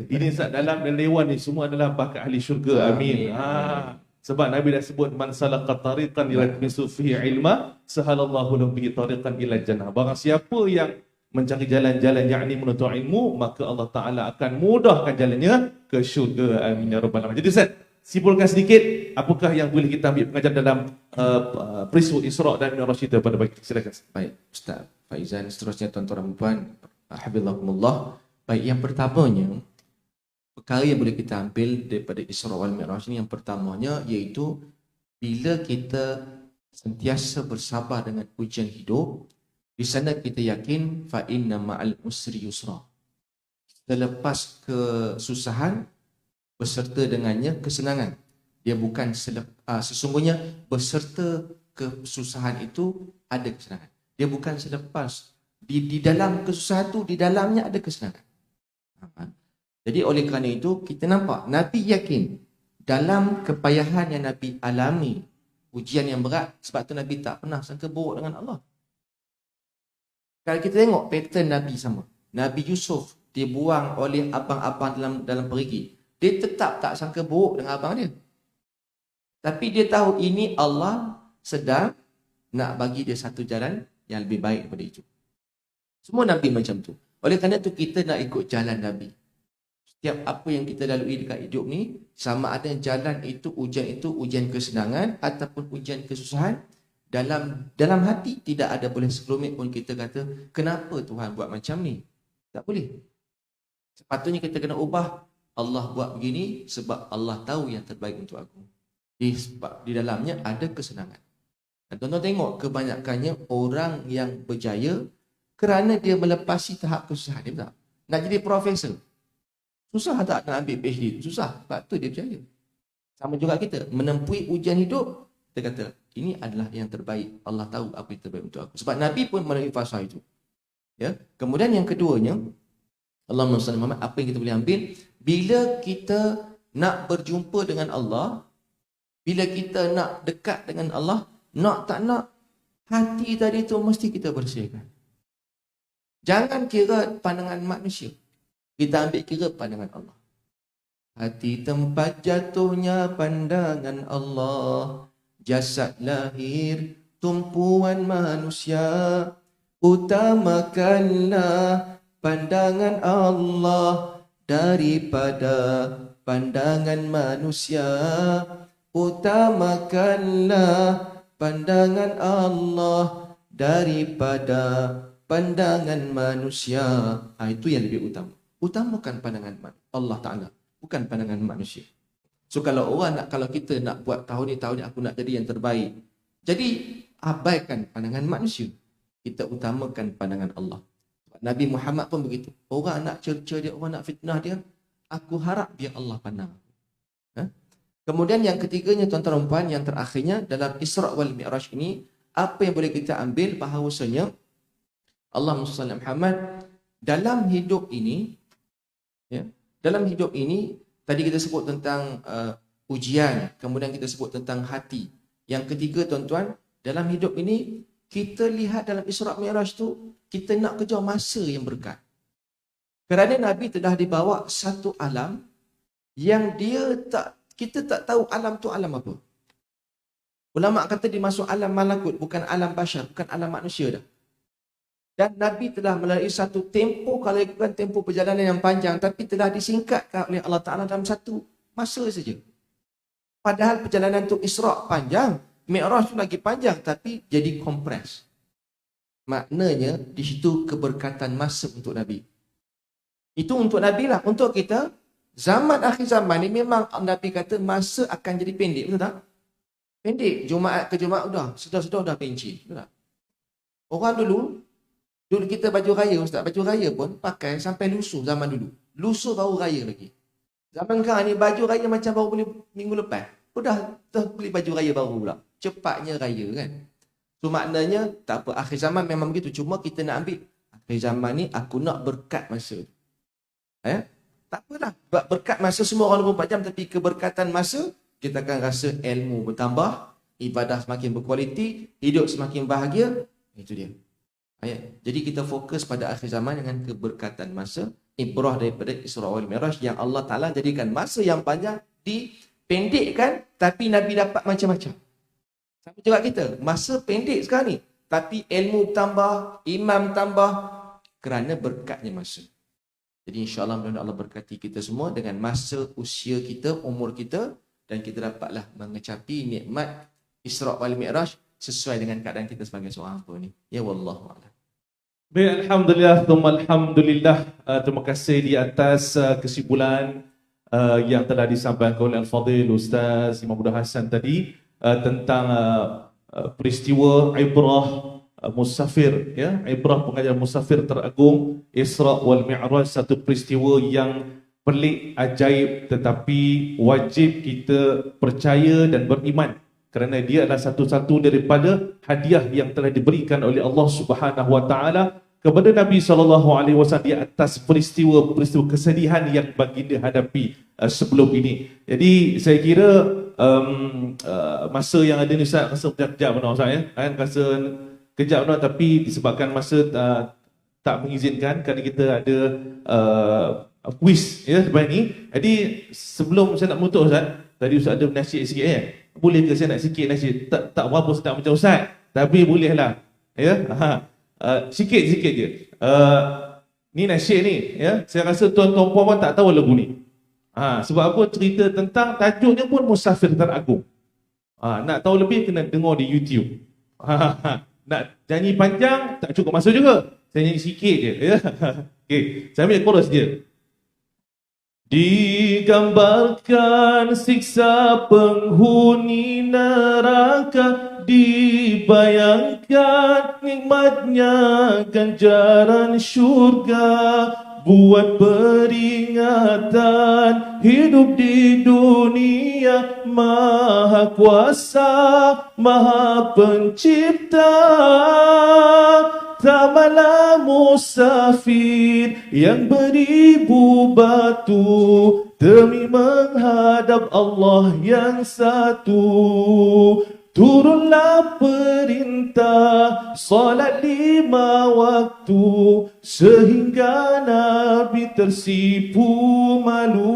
Ini Ustaz dalam dewan ni semua adalah bakat ahli syurga. Amin. Sebab Nabi dah sebut, man salaka tariqan yaltamisu fihi ilma sahalallahu lahu bihi tariqan ila jannah. Barang siapa yang mencari jalan-jalan yakni menuntut ilmu, maka Allah Taala akan mudahkan jalannya ke syurga. Amin ya rabbal alamin. Jadi Ustaz, simpulkan sedikit apakah yang boleh kita ambil pengajaran dalam peristiwa Isra dan Mi'raj kita pada pagi. Silakan. Baik, Ustaz Faizan, seterusnya tuan-tuan dan puan, hafizakumullah. Baik, yang pertamanya, perkara yang boleh kita ambil daripada Isra wal Mi'raj ni, yang pertamanya iaitu bila kita sentiasa bersabar dengan ujian hidup, di sana kita yakin fa inna ma'al usri yusra. Selepas kesusahan beserta dengannya kesenangan. Dia bukan sesungguhnya beserta kesusahan itu ada kesenangan. Dia bukan selepas. Di dalam kesusahan itu, di dalamnya ada kesenangan. Jadi oleh kerana itu kita nampak Nabi yakin dalam kepayahan yang Nabi alami, ujian yang berat, sebab tu Nabi tak pernah sangka buruk dengan Allah. Kalau kita tengok pattern Nabi sama. Nabi Yusuf dibuang oleh abang-abang dalam perigi. Dia tetap tak sangka buruk dengan abang dia. Tapi dia tahu ini Allah sedang nak bagi dia satu jalan yang lebih baik daripada itu. Semua Nabi macam tu. Oleh kerana itu kita nak ikut jalan Nabi. Setiap apa yang kita lalui dekat hidup ni, sama ada jalan itu ujian kesenangan ataupun ujian kesusahan, dalam hati tidak ada boleh sekelumit pun kita kata, kenapa Tuhan buat macam ni? Tak boleh. Sepatutnya kita kena ubah, Allah buat begini sebab Allah tahu yang terbaik untuk aku. Sebab di dalamnya ada kesenangan. Dan tuan-tuan tengok kebanyakannya orang yang berjaya kerana dia melepasi tahap kesusahan. Dia tak? Nak jadi profesor. Susah tak nak ambil PhD? Susah. Sebab tu dia berjaya. Sama juga kita. Menempuhi ujian hidup, kita kata, ini adalah yang terbaik. Allah tahu apa yang terbaik untuk aku. Sebab Nabi pun melalui fasa itu. Ya. Kemudian yang keduanya, Allahumma salli Muhammad, apa yang kita boleh ambil? Bila kita nak berjumpa dengan Allah, bila kita nak dekat dengan Allah, nak tak nak, hati tadi tu mesti kita bersihkan. Jangan kira pandangan manusia. Kita ambil kira pandangan Allah. Hati tempat jatuhnya pandangan Allah. Jasad lahir tumpuan manusia. Utamakanlah pandangan Allah daripada pandangan manusia. Utamakanlah pandangan Allah daripada pandangan manusia. Itu yang lebih utama. Utamakan pandangan Allah Ta'ala, bukan pandangan manusia. So kalau kita nak buat tahun ni aku nak jadi yang terbaik, jadi abaikan pandangan manusia. Kita utamakan pandangan Allah. Nabi Muhammad pun begitu. Orang nak cerca dia, orang nak fitnah dia, aku harap biar Allah pandang. Kemudian yang ketiganya, tuan-tuan dan puan, yang terakhirnya dalam Isra' wal Mi'raj ini, apa yang boleh kita ambil bahawasanya Allahumma salli Muhammad, dalam hidup ini, ya, dalam hidup ini, tadi kita sebut tentang ujian, kemudian kita sebut tentang hati. Yang ketiga, tuan-tuan, dalam hidup ini, kita lihat dalam Isra' Mi'raj tu, kita nak kejar masa yang berkat. Kerana Nabi telah dibawa satu alam yang kita tak tahu alam tu alam apa. Ulama kata dia masuk alam malakut, bukan alam bashar, bukan alam manusia dah. Dan Nabi telah melalui satu tempoh, kalau bukan tempoh perjalanan yang panjang, tapi telah disingkatkan oleh Allah Ta'ala dalam satu masa saja. Padahal perjalanan tu Isra' panjang, Mi'raj tu lagi panjang, tapi jadi kompres. Maknanya, di situ keberkatan masa untuk Nabi. Itu untuk Nabi lah. Untuk kita, zaman akhir zaman ni memang Nabi kata masa akan jadi pendek. Betul tak? Pendek. Jumaat ke Jumaat sudah dah pencin. Betul tak? Orang dulu kita baju raya, Ustaz. Baju raya pun pakai sampai lusuh zaman dulu. Lusuh baru raya lagi. Zaman sekarang ni baju raya macam baru beli minggu lepas. Dah beli baju raya baru pula. Cepatnya raya kan. So maknanya tak apa. Akhir zaman memang begitu. Cuma kita nak ambil. Akhir zaman ni aku nak berkat masa. Tak apalah. Berkat masa semua orang 24 jam. Tapi keberkatan masa, kita akan rasa ilmu bertambah. Ibadah semakin berkualiti. Hidup semakin bahagia. Itu dia. Jadi kita fokus pada akhir zaman dengan keberkatan masa. Ibrah daripada Isra' wal Mi'raj yang Allah Ta'ala jadikan masa yang panjang dipendekkan, tapi Nabi dapat macam-macam. Sama juga kita. Masa pendek sekarang ni, tapi ilmu tambah, imam tambah kerana berkatnya masa. Jadi insyaAllah Allah berkati kita semua dengan masa, usia kita, umur kita, dan kita dapatlah mengecapi nikmat Isra' wal Mi'raj sesuai dengan keadaan kita sebagai seorang hamba ni. Ya wallahu a'lam. Baik, alhamdulillah, alhamdulillah. Terima kasih di atas kesimpulan yang telah disampaikan oleh Al-Fadhil Ustaz Imam Huda Hassan tadi tentang peristiwa ibrah musafir, ya, ibrah pengajaran musafir teragung Isra' wal Mi'raj, satu peristiwa yang pelik, ajaib, tetapi wajib kita percaya dan beriman kerana dia adalah satu-satu daripada hadiah yang telah diberikan oleh Allah Subhanahu wa taala kepada Nabi SAW di atas peristiwa kesedihan yang baginda hadapi sebelum ini. Jadi saya kira masa yang ada ni Ustaz rasa kejap benar Ustaz ya. Kan rasa kejap benar, tapi disebabkan masa tak mengizinkan kerana kita ada quiz ya lepas ni. Jadi sebelum saya nak menutup Ustaz, tadi Ustaz ada nasihat sikit ya. Boleh ke saya nak sikit nasihat? Tak berapa sedap macam Ustaz, tapi bolehlah. Ya. Sikit je. Ni nasyid ni, ya. Saya rasa tuan-tuan puan tak tahu lagu ni. Sebab apa? Cerita tentang tajuknya pun Musafir Tan Agong. Nak tahu lebih kena dengar di YouTube. Nak nyanyi panjang tak cukup masa juga. Saya nyanyi sikit je, ya. Okey, saya ambil chorus dia. Digambarkan siksa penghuni neraka, dibayangkan nikmatnya ganjaran syurga. Buat peringatan hidup di dunia, Maha Kuasa, Maha Pencipta. Tamalah musafir yang beribu batu demi menghadap Allah yang satu. Turunlah perintah salat 5 waktu sehingga Nabi tersipu malu.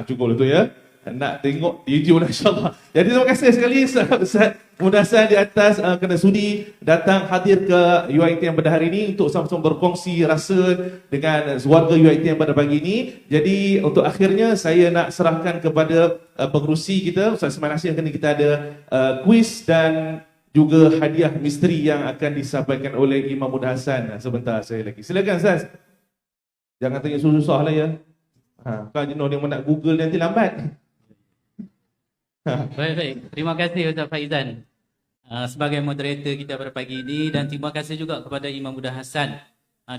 Cukup tu ya. Nak tengok di YouTube insya-Allah. Jadi terima kasih sekali Ustaz Muhammad Hassan di atas kerana sudi datang hadir ke UiTM pada hari ini untuk sama-sama berkongsi rasa dengan warga UiTM pada pagi ini. Jadi untuk akhirnya saya nak serahkan kepada pengerusi kita Ustaz Ismail Hashim, kerana kita ada kuis dan juga hadiah misteri yang akan disampaikan oleh Imam Muhammad Hassan sebentar saya lagi. Silakan Ustaz. Jangan tanya susah-susah lah ya. Kalau jenuh dia nak Google nanti lambat. Baik. Terima kasih Ustaz Faizan sebagai moderator kita pada pagi ini, dan terima kasih juga kepada Imam Muhammad Hassan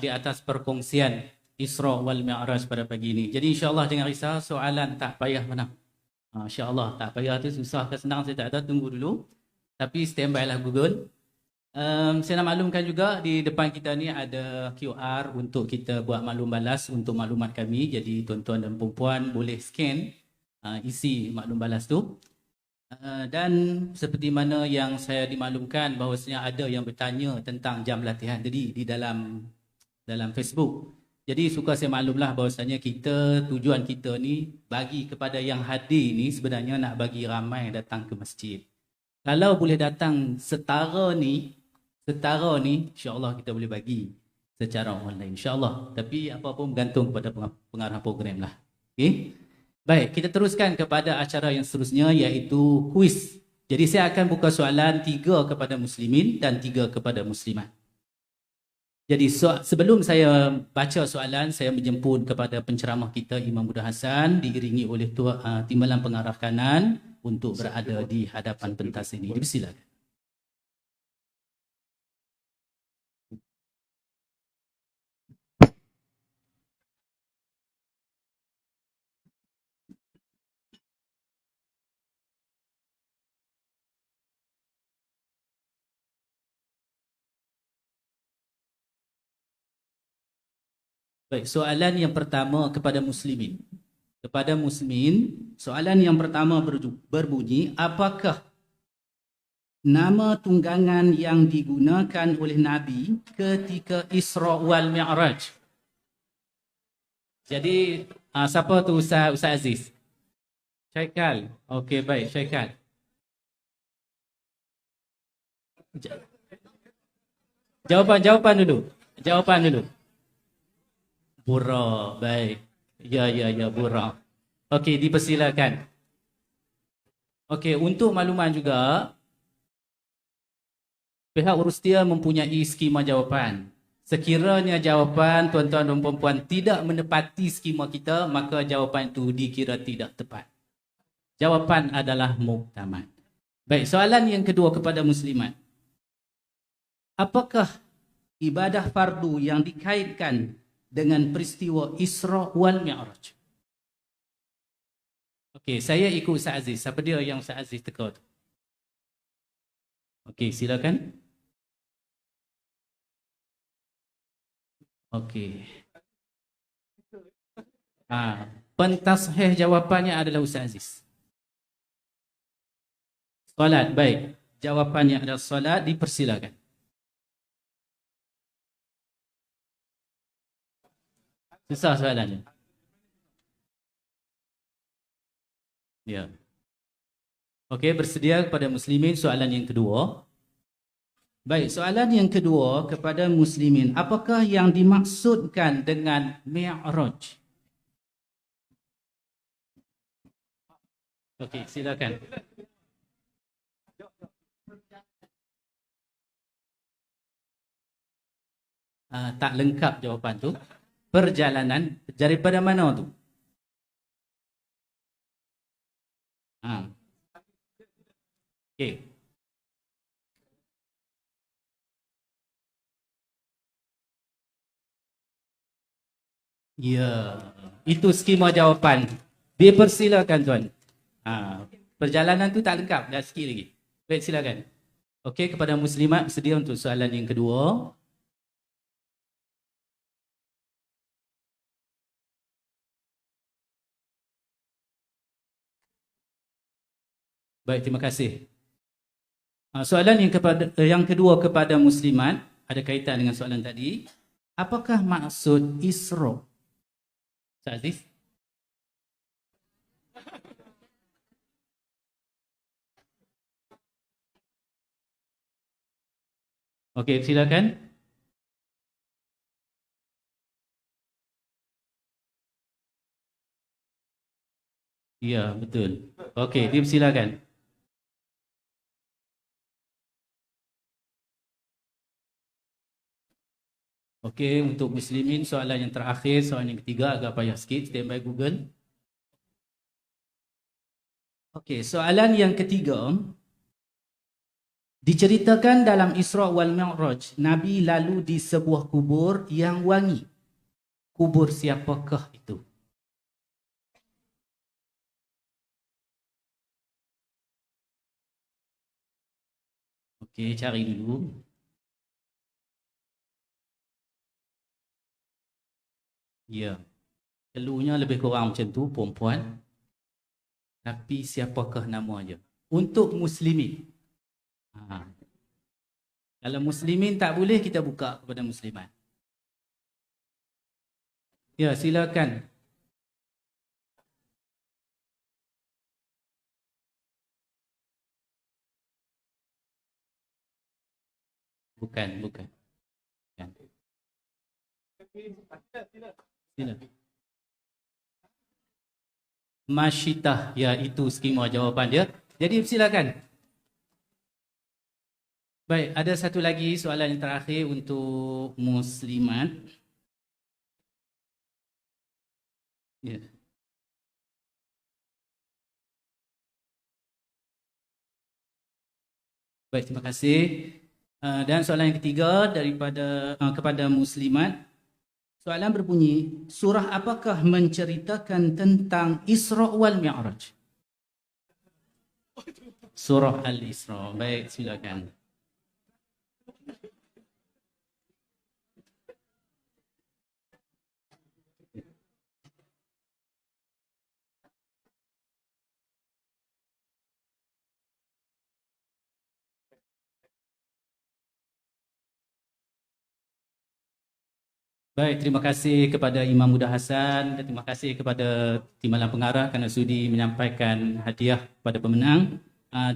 di atas perkongsian Isra wal Mi'raj pada pagi ini. Jadi insya-Allah jangan risau, soalan tak payah menang. Insya-Allah tak payah tu susah ke senang saya tak tahu, tunggu dulu. Tapi standby lah Google. Saya nak maklumkan juga di depan kita ni ada QR untuk kita buat maklum balas untuk maklumat kami. Jadi tuan-tuan dan puan-puan boleh scan isi maklum balas tu. Dan seperti mana yang saya dimaklumkan bahawasanya ada yang bertanya tentang jam latihan tadi di dalam Facebook. Jadi suka saya maklumlah bahawasanya tujuan kita ni bagi kepada yang hadir ni sebenarnya nak bagi ramai datang ke masjid. Kalau boleh datang setara ni insya-Allah kita boleh bagi secara online insya-Allah. Tapi apa pun bergantung kepada pengarah program lah. Okey. Baik, kita teruskan kepada acara yang seterusnya iaitu kuis. Jadi saya akan buka soalan 3 kepada muslimin dan 3 kepada muslimat. Jadi sebelum saya baca soalan, saya menjemput kepada penceramah kita Imam Muhammad Hassan diiringi oleh timbalan pengarah kanan untuk berada di hadapan pentas ini. Dipersilakan. Baik, soalan yang pertama kepada muslimin. Kepada muslimin, soalan yang pertama berbunyi, apakah nama tunggangan yang digunakan oleh Nabi ketika Isra wal Mi'raj? Jadi, siapa tu Ustaz Aziz? Syaikal. Okey, baik, Syaikal. Jawapan dulu. Bura, baik. Ya, Bura. Okey, dipersilakan. Okey, untuk makluman juga, pihak Urustia mempunyai skema jawapan. Sekiranya jawapan tuan-tuan dan puan-puan tidak menepati skema kita, maka jawapan itu dikira tidak tepat. Jawapan adalah muktamad. Baik, soalan yang kedua kepada muslimat. Apakah ibadah fardu yang dikaitkan dengan peristiwa Isra wal Mi'raj? Okey, saya ikut Ustaz Aziz. Siapa dia yang Ustaz Aziz teka tu? Okey, silakan. Okey. Pentashih jawapannya adalah Ustaz Aziz. Solat, baik. Jawapannya adalah solat, dipersilakan. Susah soalannya. Ya. Okey, bersedia kepada muslimin soalan yang kedua. Baik, soalan yang kedua kepada muslimin. Apakah yang dimaksudkan dengan Mi'raj? Okey, silakan. Tak lengkap jawapan tu. Perjalanan daripada mana tu? Okey. Ya, itu skema jawapan. Dipersilakan tuan. Perjalanan tu tak lengkap, dah sikit lagi. Baik, silakan. Okey, kepada muslimat bersedia untuk soalan yang kedua. Baik, terima kasih. Soalan yang kedua kepada muslimat ada kaitan dengan soalan tadi. Apakah maksud Isra? Ustaz Aziz? Okey, silakan. Ya, betul. Okey, silakan. Okey, untuk muslimin soalan yang terakhir, soalan yang ketiga agak payah sikit, standby Google. Okey, soalan yang ketiga. Diceritakan dalam Isra wal Mi'raj, Nabi lalu di sebuah kubur yang wangi. Kubur siapakah itu? Okey, cari dulu. Ya, keluarnya lebih kurang macam tu, perempuan. Tapi siapakah namanya? Untuk muslimin. Kalau muslimin tak boleh, kita buka kepada muslimat. Ya, silakan. Bukan. Sila. Masyitah, ya itu skema jawapan dia. Jadi silakan. Baik, ada satu lagi soalan yang terakhir untuk muslimat. Ya. Baik, terima kasih. Dan soalan yang ketiga kepada muslimat. Soalan berbunyi, surah apakah menceritakan tentang Isra wal Mi'raj? Surah Al-Isra. Baik, silakan. Baik, terima kasih kepada Imam Huda Hassan dan terima kasih kepada Timbalan Pengarah kerana sudi menyampaikan hadiah kepada pemenang.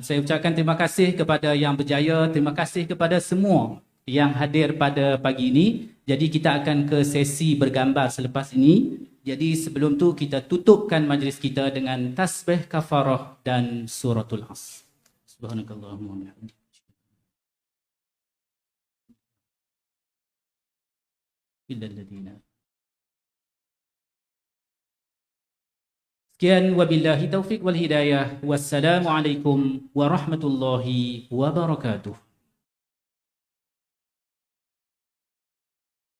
Saya ucapkan terima kasih kepada yang berjaya, terima kasih kepada semua yang hadir pada pagi ini. Jadi kita akan ke sesi bergambar selepas ini. Jadi sebelum tu kita tutupkan majlis kita dengan tasbih kafarah dan suratul As. Subhanakallahumma wa bihamdika. Sekian wabillahi taufiq wal hidayah. Wassalamualaikum warahmatullahi wabarakatuh.